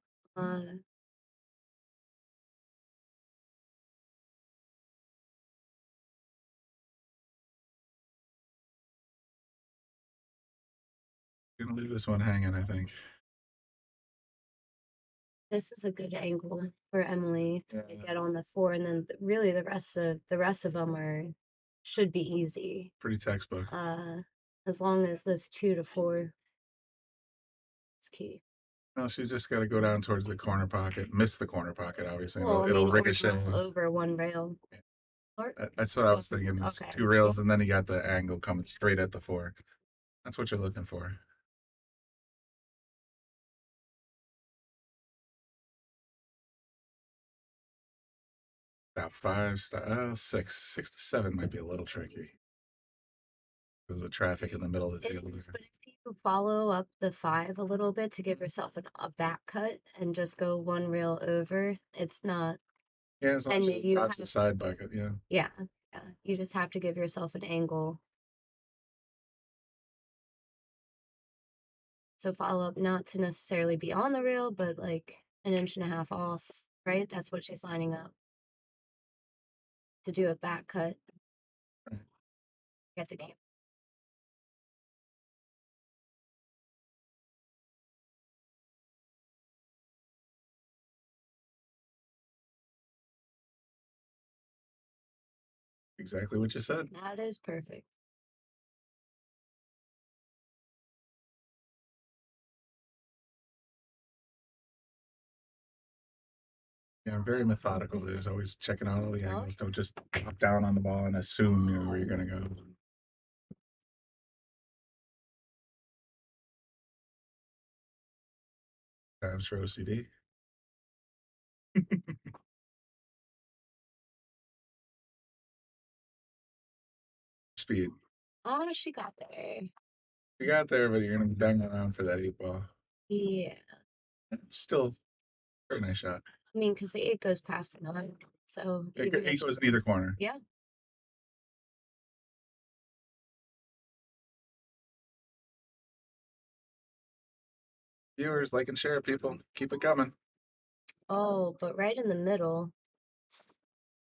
Gonna leave this one hanging, I think. This is a good angle for Emily to Yeah. get on the 4, and then really the rest of them should be easy. Pretty textbook. As long as this 2 to 4 is key. Well, she's just got to go down towards the corner pocket, miss the corner pocket, obviously. Well, I It'll mean, or ricochet. roll over one rail. Or, That's what I was thinking. It's Okay. 2 rails, and then you got the angle coming straight at the 4. That's what you're looking for. About 5, 6 to 7 might be a little tricky because of the traffic in the middle of the It table. is, but if you follow up the 5 a little bit to give yourself a back cut and just go one rail over, it's not. Yeah, as long And as it you drops the have- side bucket, yeah. Yeah, you just have to give yourself an angle. So follow up not to necessarily be on the rail, but like an inch and a half off, right? That's what she's lining up to do a back cut. Get the cue. Exactly what you said. That is perfect. Yeah, I'm very methodical. There's always checking out all the angles. Don't just hop down on the ball and assume you know where you're gonna go. Times for OCD. Speed. Oh, she got there. You got there, but you're gonna be banging around for that 8 ball. Yeah. Still, very nice shot. I mean, because the 8 goes past the 9. So It even if goes she in either goes- corner. Yeah. Viewers, like and share, people. Keep it coming. Oh, but right in the middle,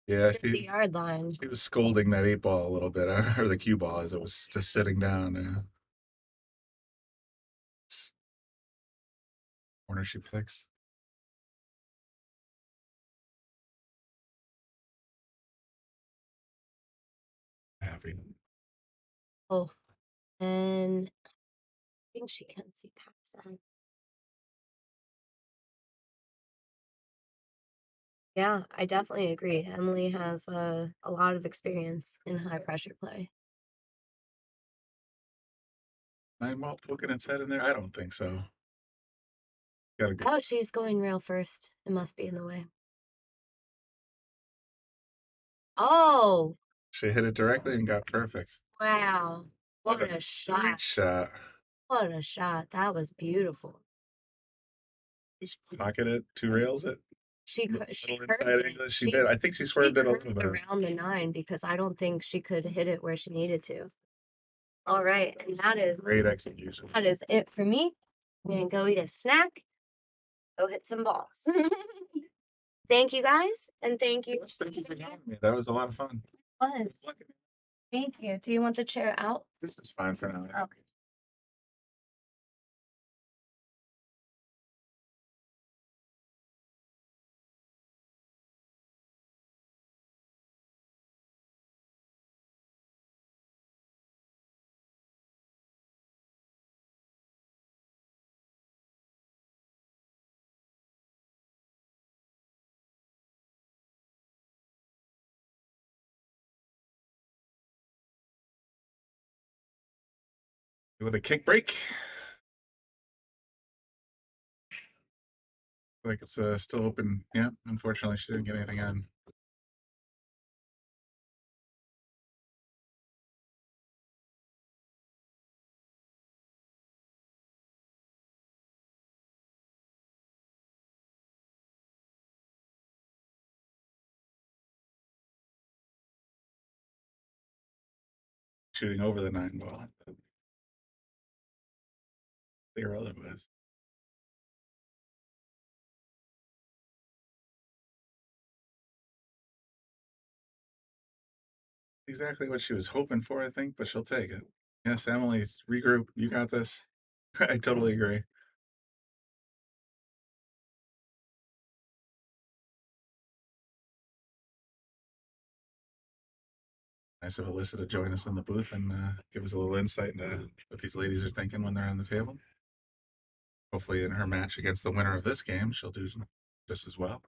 Yeah, the yard line. she was scolding that 8 ball a little bit, or the cue ball as it was just sitting down. Corner she picks. Happy. Oh, and I think she can see past that. Yeah, I definitely agree. Emily has a lot of experience in high pressure play. 9 ball poking its head in there? I don't think so. Got a good. Oh, she's going rail first. It must be in the way. Oh, She hit it directly and got perfect. wow. What a Great shot. shot. What a shot. That was beautiful. Just pocket it, 2 rails it. She Little curved inside it. English. She did. I think she swerved it a little curved bit. around the 9 because I don't think she could hit it where she needed to. All right, and Great execution. that is it for me. I'm gonna go eat a snack. Go hit some balls. Thank you guys, and thank you. Yes, thank you for having me. That was a lot of fun. Was. Thank you. Do you want the chair out? This is fine for now. Okay. With a kick break. Like it's still open. Yeah, unfortunately, she didn't get anything on. Shooting over the 9 ball. Clear otherwise. Exactly what she was hoping for, I think, but she'll take it. Yes, Emily, regroup. You got this. I totally agree. Nice of Alyssa to join us in the booth and give us a little insight into what these ladies are thinking when they're on the table. Hopefully, in her match against the winner of this game, she'll do just as well.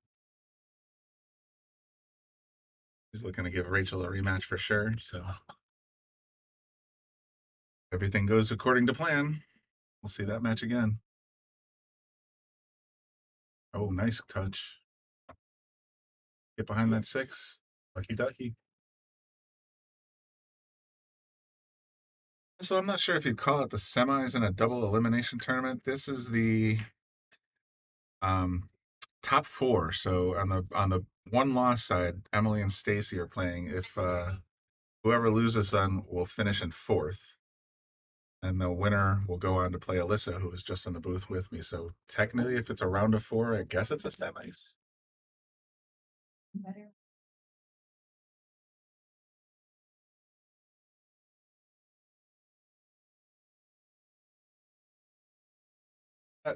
She's looking to give Rachel a rematch for sure, so everything goes according to plan. We'll see that match again. Oh, nice touch. Get behind that 6. Lucky ducky. So I'm not sure if you'd call it the semis in a double elimination tournament. This is the top 4. So on the one loss side, Emily and Stacie are playing. If whoever loses on will finish in 4th. And the winner will go on to play Alyssa, who was just in the booth with me. So technically, if it's a round of 4, I guess it's a semis. Uh,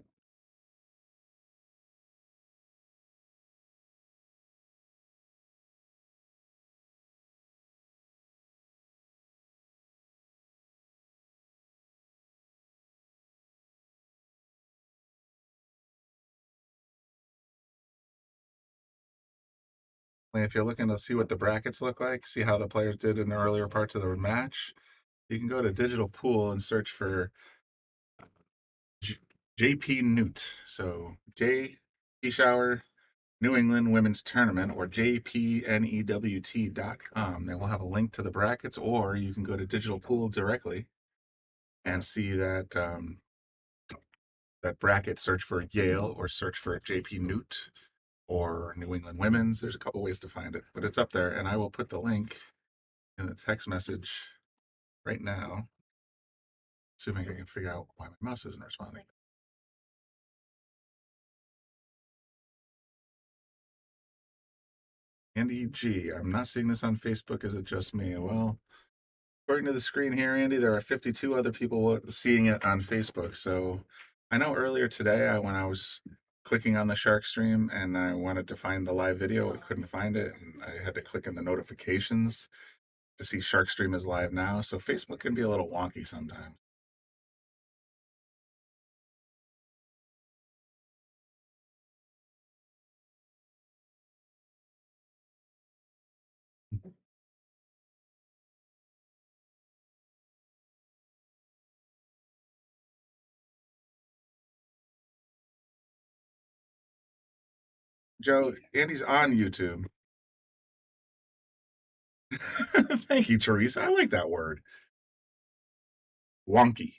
If you're looking to see what the brackets look like, see how the players did in the earlier parts of the match, you can go to Digital Pool and search for JP Newt. So Pechauer New England Women's Tournament, or jpnewt.com. They will have a link to the brackets, or you can go to Digital Pool directly and see that that bracket, search for Yale or search for JP Newt or New England Women's. There's a couple ways to find it, but it's up there, and I will put the link in the text message right now, assuming I can figure out why my mouse isn't responding. Andy G. I'm not seeing this on Facebook. Is it just me? Well, according to the screen here, Andy, there are 52 other people seeing it on Facebook. So I know earlier today, when I was clicking on the Shark stream and I wanted to find the live video, I couldn't find it. And I had to click in the notifications to see Shark stream is live now. So Facebook can be a little wonky sometimes. Joe, Andy's on YouTube. Thank you, Teresa. I like that word. Wonky.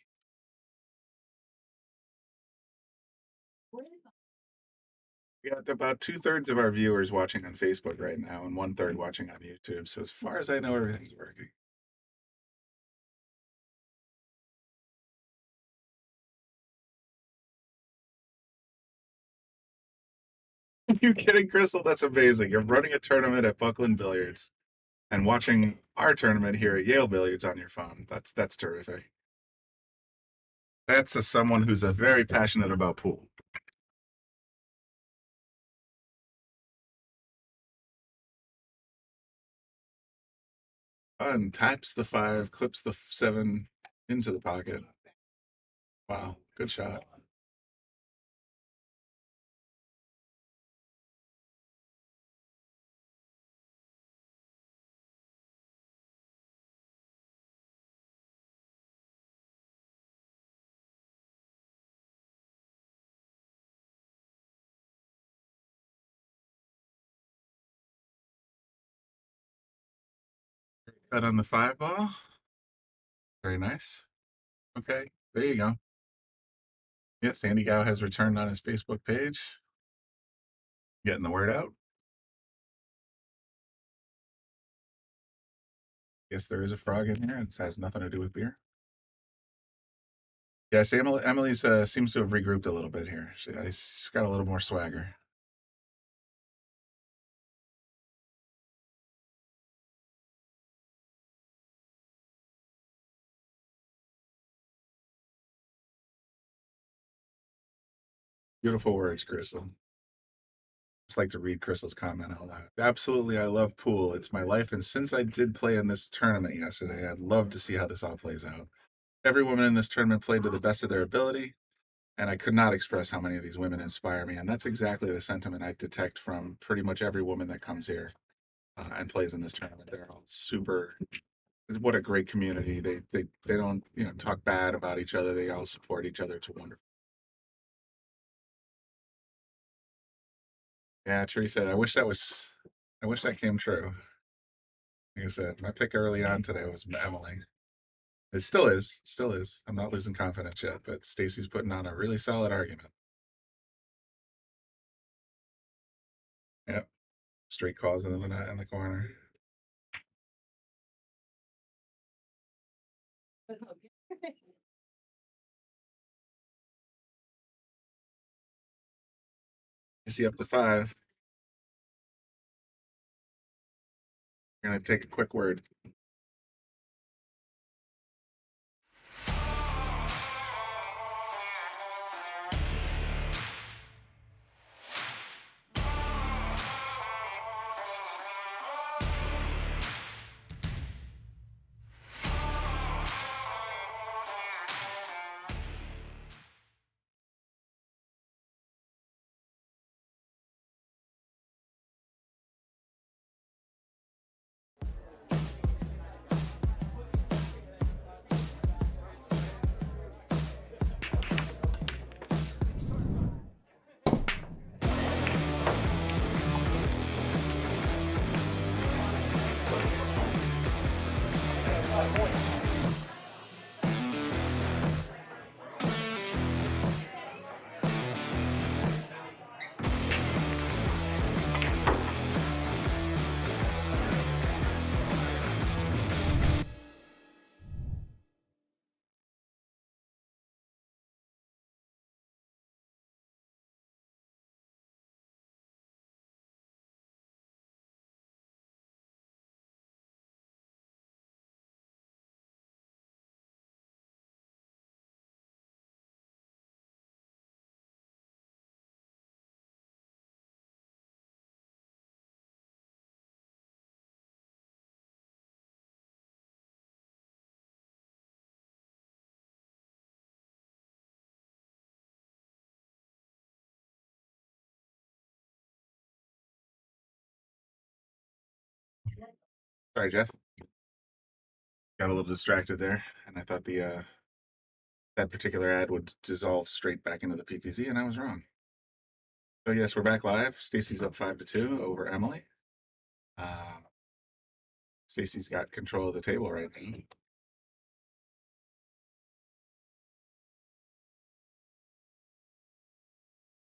We got about 2/3 of our viewers watching on Facebook right now and 1/3 watching on YouTube. So as far as I know, everything's working. You kidding, Crystal? That's amazing. You're running a tournament at Buckland Billiards and watching our tournament here at Yale Billiards on your phone. That's terrific. That's someone who's very passionate about pool. And taps the 5, clips the 7 into the pocket. Wow, good shot. Cut on the 5 ball. Very nice. Okay, there you go. Yes, Andy Gow has returned on his Facebook page. Getting the word out. Yes, there is a frog in here. It has nothing to do with beer. Yes, Emily's seems to have regrouped a little bit here. She's got a little more swagger. Beautiful words, Crystal. Just like to read Crystal's comment out loud. Absolutely, I love pool. It's my life, and since I did play in this tournament yesterday, I'd love to see how this all plays out. Every woman in this tournament played to the best of their ability, and I could not express how many of these women inspire me. And that's exactly the sentiment I detect from pretty much every woman that comes here and plays in this tournament. They're all super. What a great community. They don't talk bad about each other. They all support each other. It's wonderful. Yeah, Teresa, I wish that came true. Like I said, my pick early on today was Emily. It still is. I'm not losing confidence yet, but Stacie's putting on a really solid argument. Yep. Straight calls in the net in the corner. You see up to 5. You're gonna take a quick word. Sorry, Jeff. Got a little distracted there, and I thought the that particular ad would dissolve straight back into the PTZ, and I was wrong. So yes, we're back live. Stacie's up 5-2 over Emily. Stacie's got control of the table right now.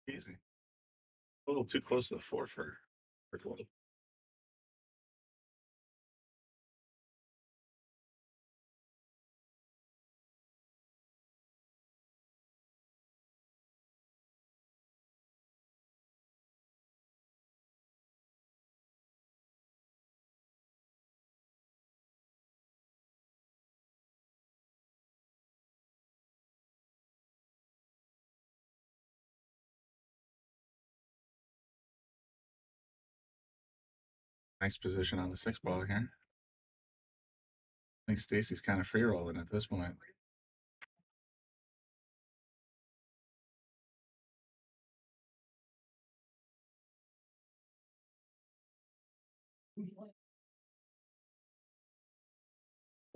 Easy. A little too close to the 4 for 12. Nice position on the 6 ball here. I think Stacie's kind of free rolling at this point.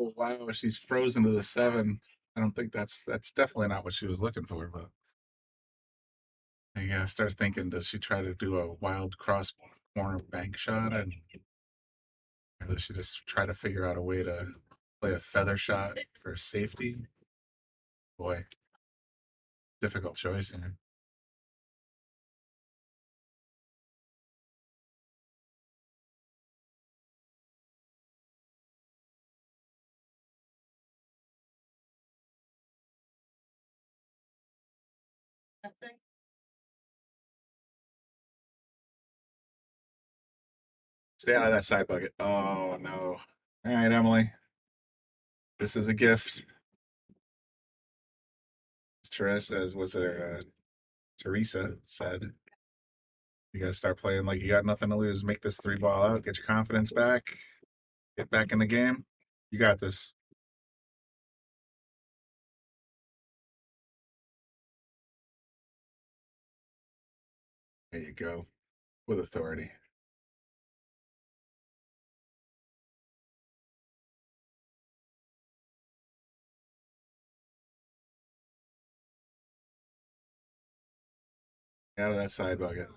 Oh, wow, she's frozen to the 7. I don't think that's definitely not what she was looking for, but you gotta start thinking, does she try to do a wild cross corner bank shot, and or does she just try to figure out a way to play a feather shot for safety? Boy, difficult choice here. Stay out of that side bucket. Oh no. All right, Emily. This is a gift. As Teresa, as was there, Teresa said, you gotta start playing like you got nothing to lose. Make this 3 ball out, get your confidence back, get back in the game. You got this. There you go. With authority. Out of that side bucket.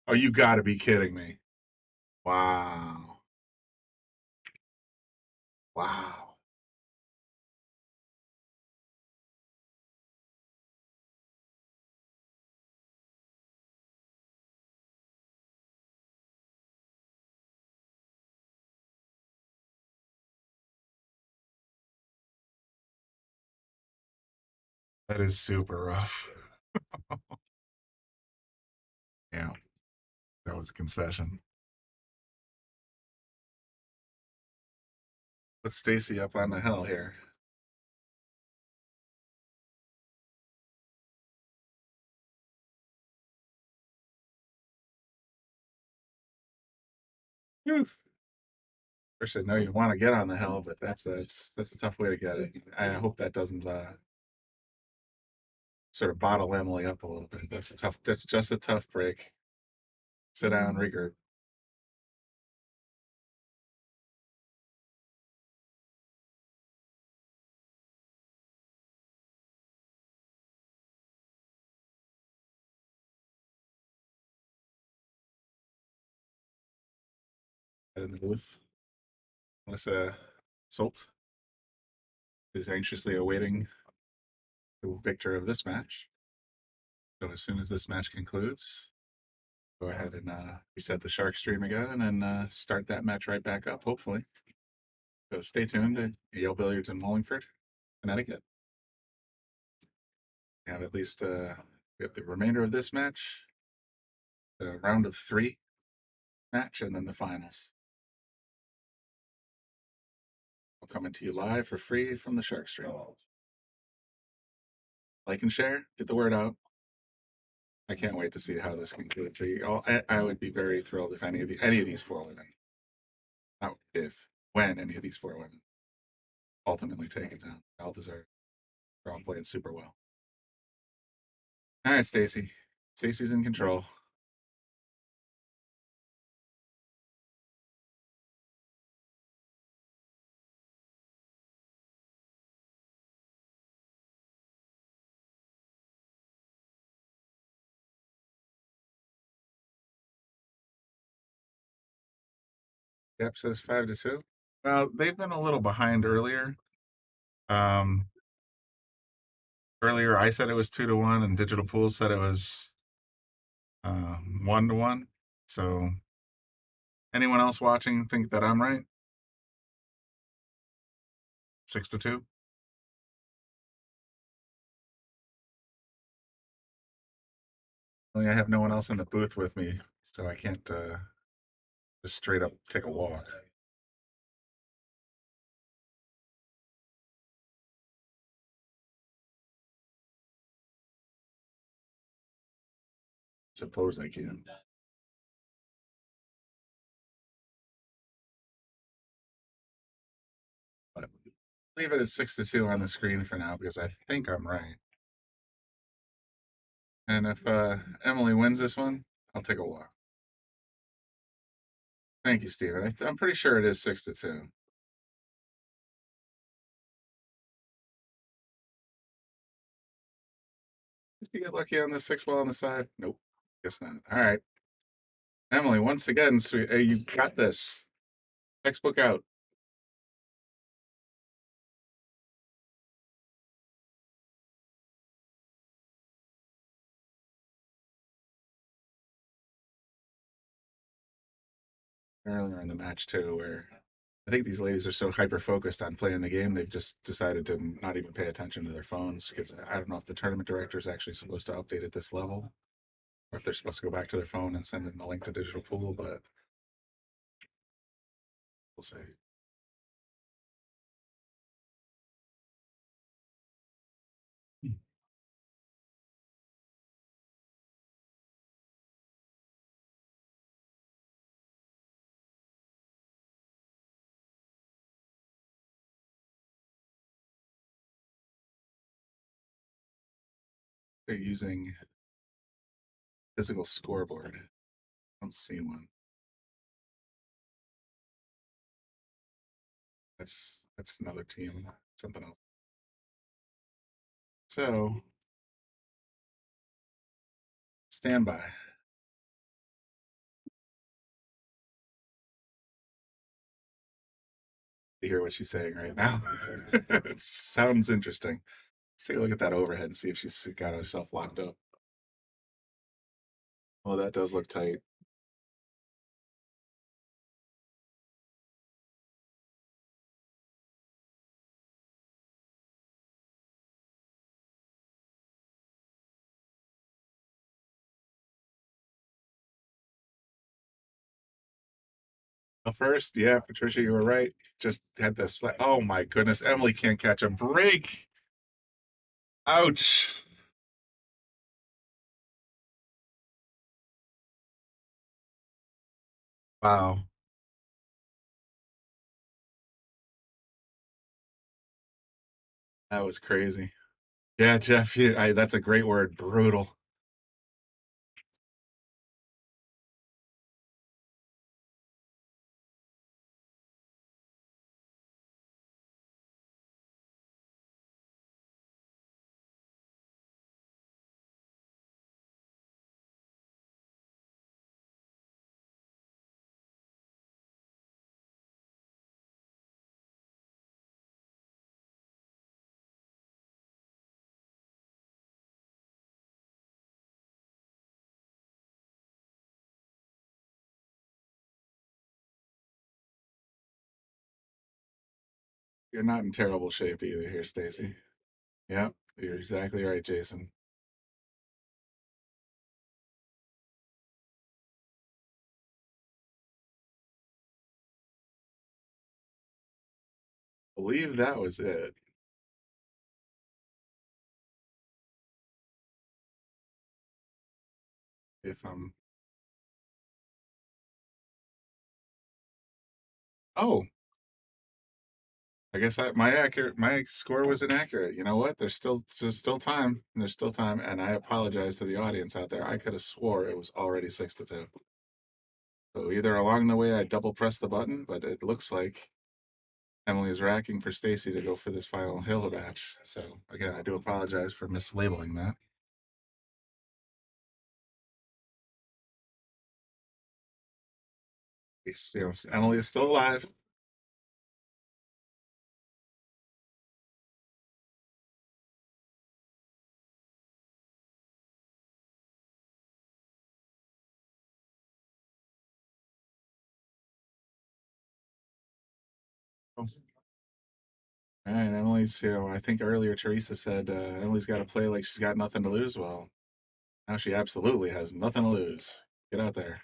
Oh, you gotta be kidding me. Wow. Wow. That is super rough. Yeah, that was a concession. Put Stacie up on the hill here. First, I know you want to get on the hill, but that's a tough way to get it. I hope that doesn't sort of bottle Emily up a little bit. That's just a tough break. Sit down, regroup. Head in the booth. Melissa Solt is anxiously awaiting the victor of this match. So as soon as this match concludes, go ahead and reset the Shark stream again and start that match right back up, hopefully. So stay tuned at Yale Billiards in Wallingford, Connecticut. We have at least we have the remainder of this match, the round of 3 match, and then the finals. We're coming to you live for free from the Shark stream. Like and share, get the word out. I can't wait to see how this concludes. So I would be very thrilled if any of these 4 women, not if, when any of these 4 women ultimately take it down. All deserve. They're all playing super well. All right, Stacie. Stacie's in control. Yep, says 5-2. Well, they've been a little behind earlier. Earlier I said it was 2-1, and Digital Pool said it was 1-1. So, anyone else watching think that I'm right? 6-2. Only I have no one else in the booth with me, so I can't just straight up take a walk. Suppose I can. But leave it at 6-2 on the screen for now because I think I'm right. And if Emily wins this one, I'll take a walk. Thank you, Steven. I'm pretty sure it is 6-2. Did you get lucky on the 6 ball on the side? Nope. Guess not. All right. Emily, once again, sweet, you got this. Textbook out. Earlier in the match, too, where I think these ladies are so hyper focused on playing the game, they've just decided to not even pay attention to their phones. Because I don't know if the tournament director is actually supposed to update at this level, or if they're supposed to go back to their phone and send in the link to Digital Pool, but we'll see. They're using physical scoreboard. I don't see one. That's another team, something else. So, stand by. To hear what she's saying right now. It sounds interesting. Let's take a look at that overhead and see if she's got herself locked up. Oh, that does look tight. Well, first, yeah, Patricia, you were right. Just had this. Oh my goodness, Emily can't catch a break. Ouch. Wow. That was crazy. Yeah, Jeff, that's a great word. Brutal. You're not in terrible shape either here, Stacie. Yep, you're exactly right, Jason. Believe that was it. If I'm Oh, I guess my score was inaccurate. You know what? There's still time. There's still time, and I apologize to the audience out there. I could have swore it was already 6-2. So either along the way I double pressed the button, but it looks like Emily is racking for Stacie to go for this final hill match. So again, I do apologize for mislabeling that. You know, Emily is still alive. Oh. All right, Emily's here. I think earlier Teresa said Emily's got to play like she's got nothing to lose. Well, now she absolutely has nothing to lose. Get out there.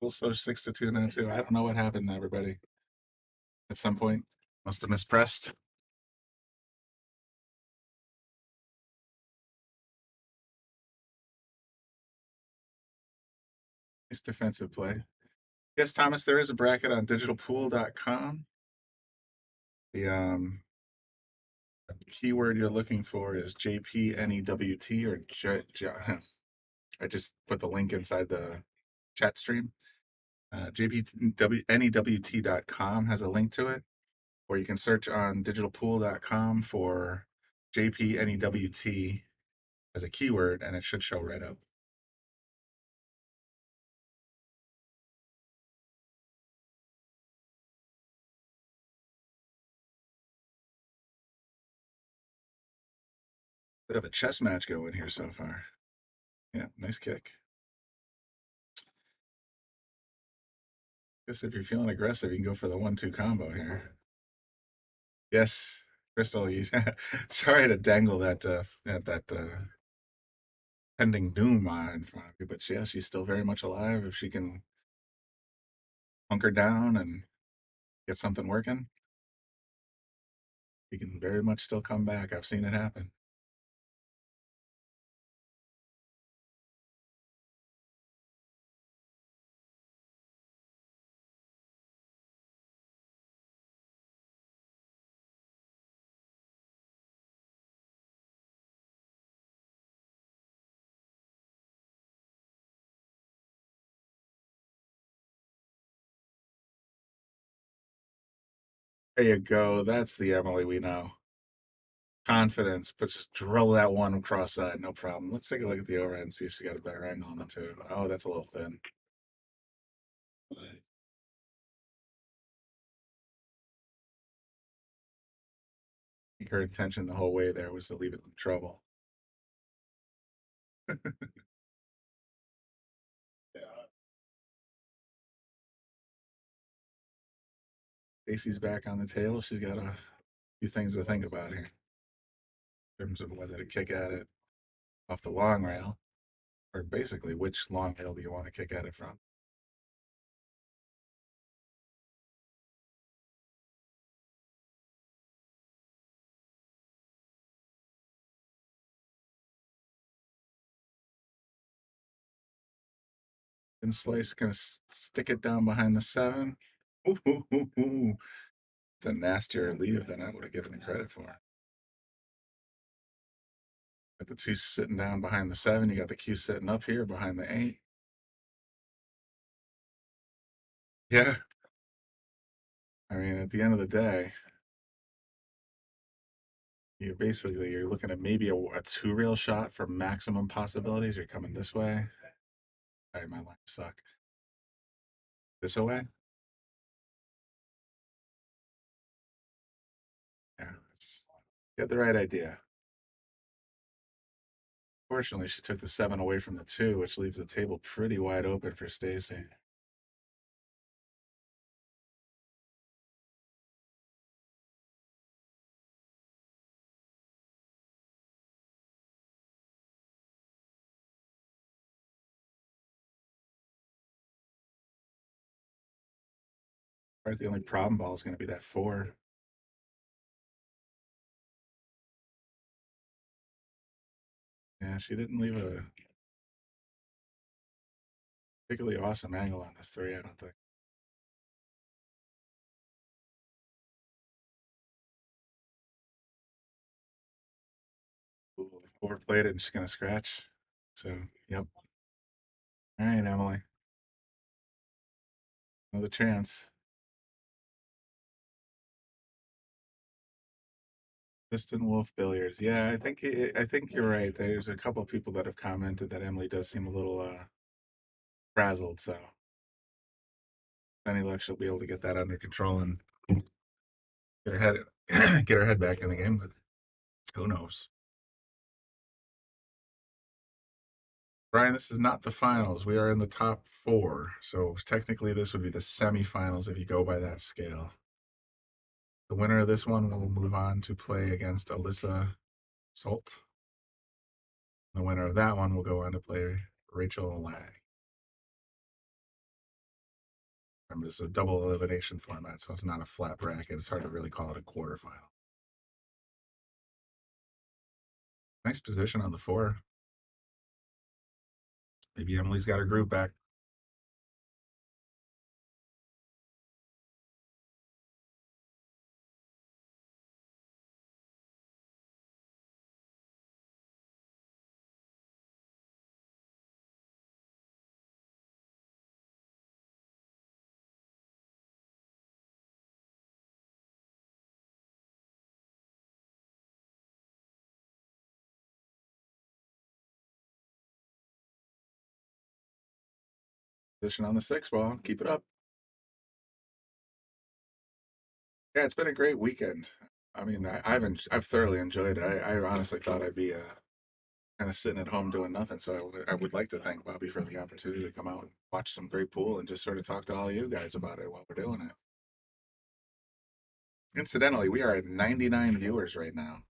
Also 6-2 now too. I don't know what happened to everybody. At some point, must have mispressed. Nice defensive play. Yes, Thomas, there is a bracket on digitalpool.com. The keyword you're looking for is JPNEWT or I just put the link inside the chat stream. JPNEWT.com has a link to it, or you can search on digitalpool.com for JPNEWT as a keyword, and it should show right up. Bit of a chess match going here so far. Yeah, nice kick. Guess if you're feeling aggressive, you can go for the 1-2 combo here. Yes, Crystal. Sorry to dangle that pending doom in front of you, but yeah, she's still very much alive. If she can hunker down and get something working, she can very much still come back. I've seen it happen. There you go. That's the Emily we know. Confidence, but just drill that one across side, no problem. Let's take a look at the overhead and see if she got a better angle on the two. Oh, that's a little thin. I think her intention the whole way there was to leave it in trouble. Stacie's back on the table. She's got a few things to think about here in terms of whether to kick at it off the long rail, or basically which long rail do you want to kick at it from. And Slice gonna stick it down behind the 7. Ooh, ooh, ooh, ooh. It's a nastier leave than I would have given it credit for. Got the 2 sitting down behind the 7. You got the Q sitting up here behind the 8. Yeah. I mean, at the end of the day, you're looking at maybe a 2-rail shot for maximum possibilities. You're coming this way. Sorry, my lines suck. This away? Yeah, you had the right idea. Fortunately, she took the 7 away from the 2, which leaves the table pretty wide open for Stacie. Right, the only problem ball is going to be that 4. Yeah, she didn't leave a particularly awesome angle on this 3, I don't think. Ooh, overplayed it and she's going to scratch. So, yep. All right, Emily. Another chance. Piston Wolf Billiards. Yeah, I think you're right. There's a couple people that have commented that Emily does seem a little frazzled. So, any luck, she'll be able to get that under control and get her head get her head back in the game. But who knows? Brian, this is not the finals. We are in the top 4. So technically, this would be the semifinals if you go by that scale. The winner of this one will move on to play against Alyssa Salt. The winner of that one will go on to play Rachel Lag. Remember, this is a double elimination format, so it's not a flat bracket. It's hard to really call it a quarterfinal. Nice position on the 4. Maybe Emily's got her groove back. Position on the 6 ball. Keep it up. Yeah, it's been a great weekend. I mean, I've thoroughly enjoyed it. I honestly thought I'd be kind of sitting at home doing nothing. So I would like to thank Bobby for the opportunity to come out and watch some great pool and just sort of talk to all you guys about it while we're doing it. Incidentally, we are at 99 viewers right now.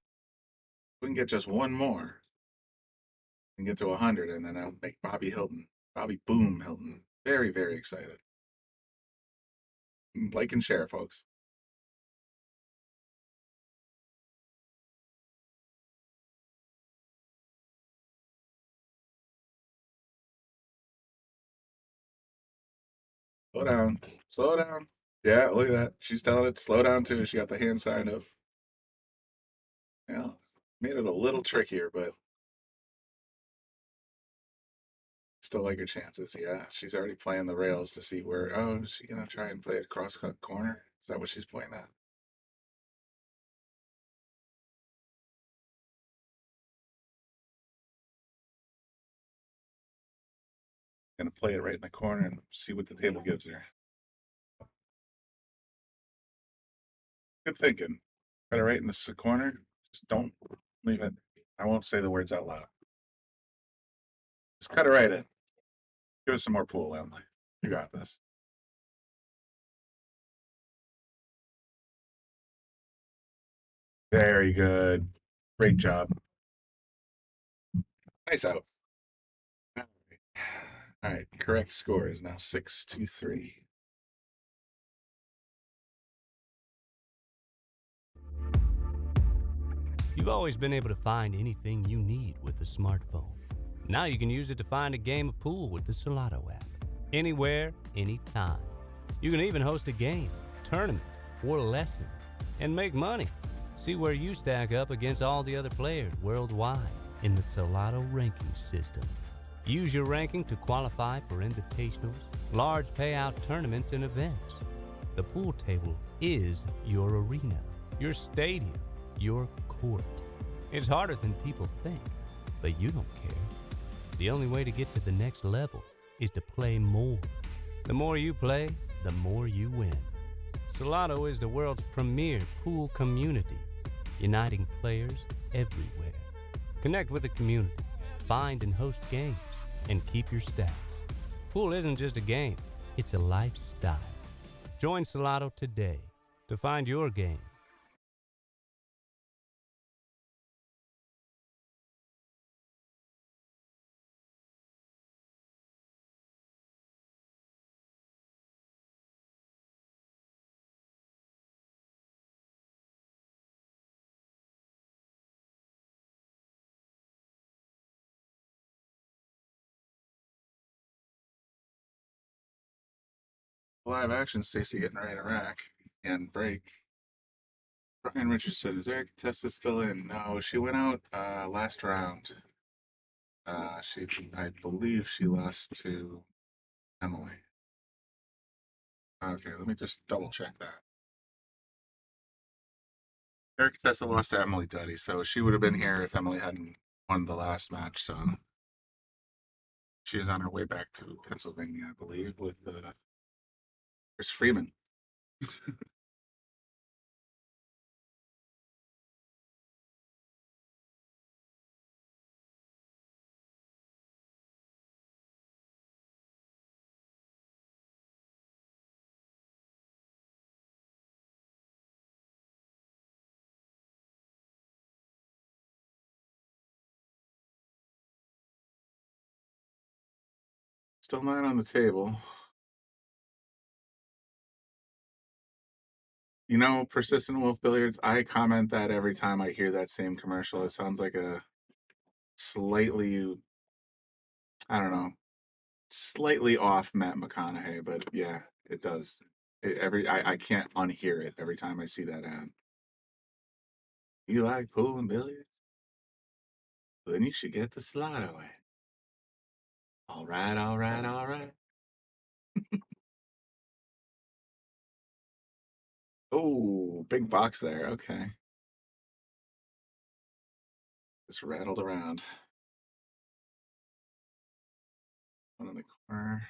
We can get just one more and get to 100, and then I'll make Bobby Boom Hilton, very, very excited. Like and share, folks. Slow down. Slow down. Yeah, look at that. She's telling it to slow down too. She got the hand sign up. Yeah, made it a little trickier, but still like her chances. Yeah, she's already playing the rails to see where. Oh, is she gonna try and play it cross-cut corner? Is that what she's playing at? Gonna play it right in the corner and see what the table gives her. Good thinking. Got it right in the corner. Just don't leave it. I won't say the words out loud. Just cut it right in. Give us some more pool, Emily. You got this. Very good. Great job. Nice out. All right. Correct score is now 6-3. You've always been able to find anything you need with a smartphone. Now you can use it to find a game of pool with the Salado app. Anywhere, anytime. You can even host a game, tournament, or lesson, and make money. See where you stack up against all the other players worldwide in the Salado ranking system. Use your ranking to qualify for invitationals, large payout tournaments, and events. The pool table is your arena, your stadium, your court. It's harder than people think, but you don't care. The only way to get to the next level is to play more. The more you play, the more you win. Salado is the world's premier pool community, uniting players everywhere. Connect with the community, find and host games, and keep your stats. Pool isn't just a game, it's a lifestyle. Join Salado today to find your game. Live action, Stacie getting ready to rack and break. Brian Richards said, is Eric Tessa still in? No, she went out last round. I believe she lost to Emily. Okay, let me just double check that. Erica Tessa lost to Emily Duddy, so she would have been here if Emily hadn't won the last match. So she's on her way back to Pennsylvania, I believe, with Chris Freeman. Still 9 on the table. You know, Persistent Wolf Billiards, I comment that every time I hear that same commercial. It sounds like a slightly, I don't know, slightly off Matt McConaughey, but yeah, it does. I can't unhear it every time I see that ad. You like pool and billiards? Then you should get the slide away. All right, all right, all right. Oh, big box there. Okay. Just rattled around. One in the corner.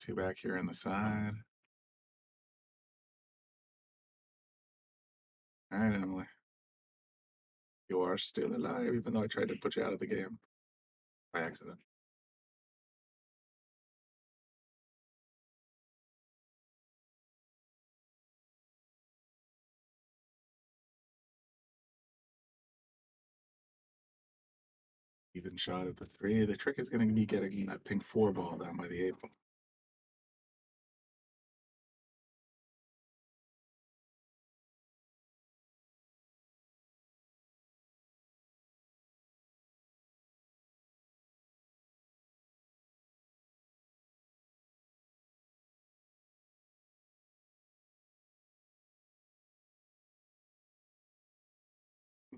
2 back here on the side. All right, Emily. You are still alive, even though I tried to put you out of the game by accident. Even shot at the 3. The trick is going to be getting that pink 4 ball down by the 8 ball.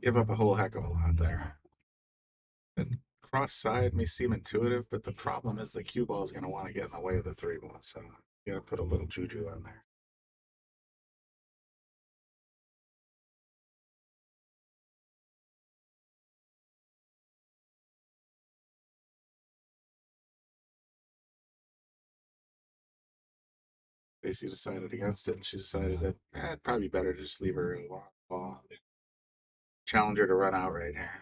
Give up a whole heck of a lot there. And cross side may seem intuitive, but the problem is the cue ball is going to want to get in the way of the 3 ball, so you got to put a little juju on there. Stacie decided against it, and she decided that it'd probably be better to just leave her a long ball. Challenge her to run out right here.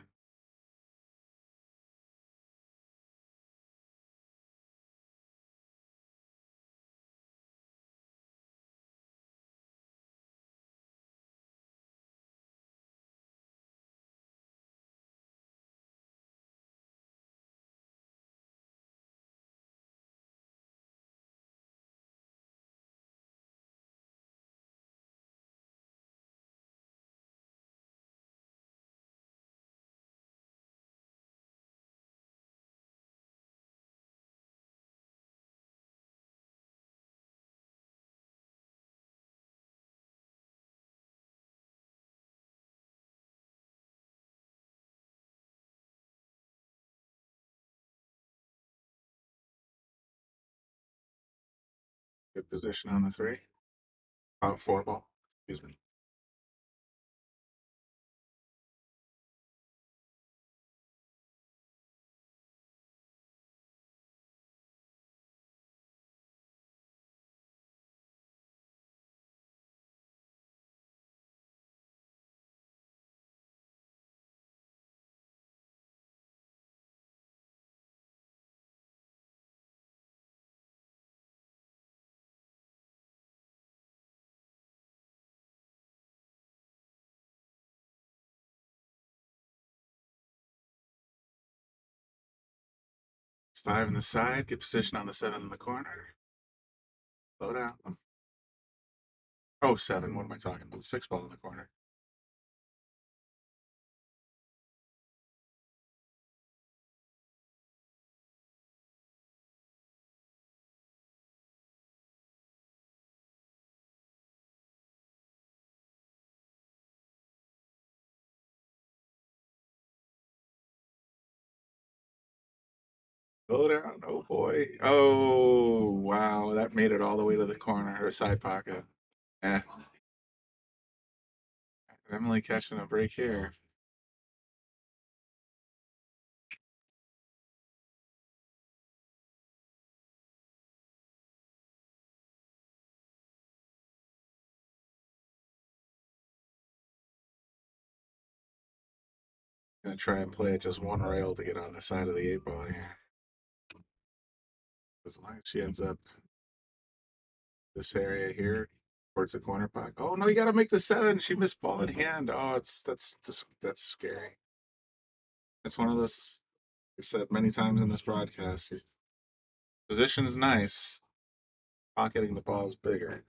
Good position on the 3. 4 ball. Excuse me. It's 5 in the side. Good position on the 7 in the corner. Slow down. Oh, 7. What am I talking about? 6 ball in the corner. Go down. Oh boy. Oh wow. That made it all the way to the corner or side pocket. Eh. Emily catching a break here. Gonna try and play at just one rail to get on the side of the 8 ball here. As long as she ends up this area here towards the corner pocket. Oh no, you gotta make the 7. She missed ball in hand. Oh, that's scary. It's one of those I said many times in this broadcast. Position is nice. Pocketing the ball is bigger.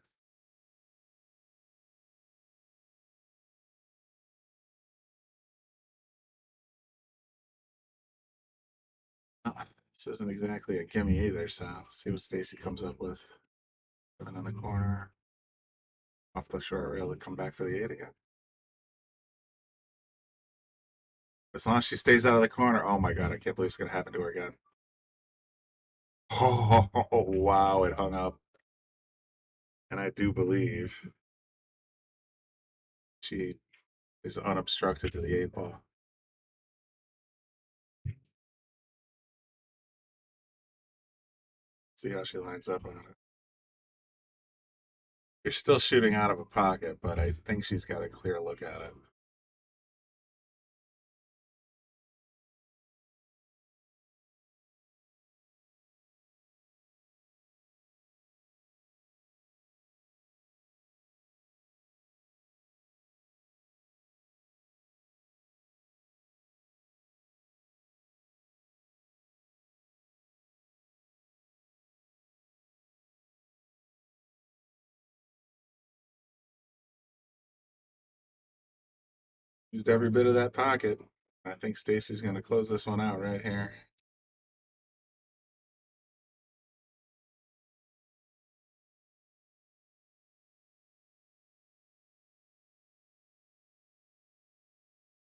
This isn't exactly a gimme either, so let's see what Stacie comes up with. 7 in the corner. Off the short rail to come back for the 8 again. As long as she stays out of the corner. Oh my god, I can't believe it's gonna happen to her again. Oh wow, it hung up. And I do believe she is unobstructed to the 8 ball. See how she lines up on it. You're still shooting out of a pocket, but I think she's got a clear look at it. Used every bit of that pocket. I think Stacie's going to close this one out right here.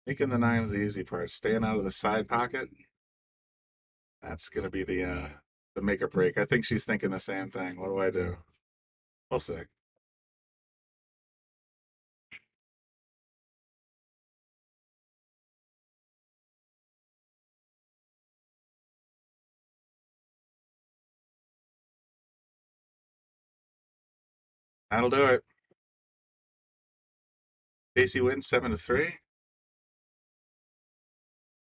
Making the 9's the easy part. Staying out of the side pocket. That's going to be the make or break. I think she's thinking the same thing. What do I do? We'll see. That'll do it. Stacie wins 7-3.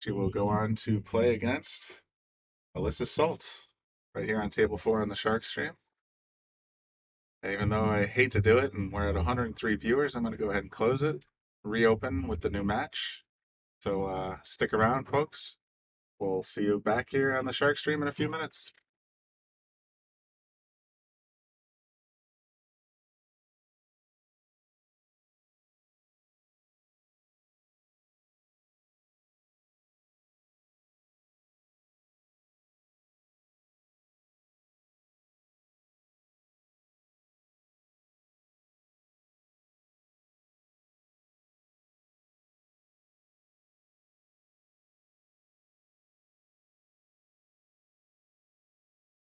She will go on to play against Alyssa Salt right here on table 4 on the Shark stream. And even though I hate to do it and we're at 103 viewers, I'm going to go ahead and close it, reopen with the new match. So stick around, folks. We'll see you back here on the Shark stream in a few minutes.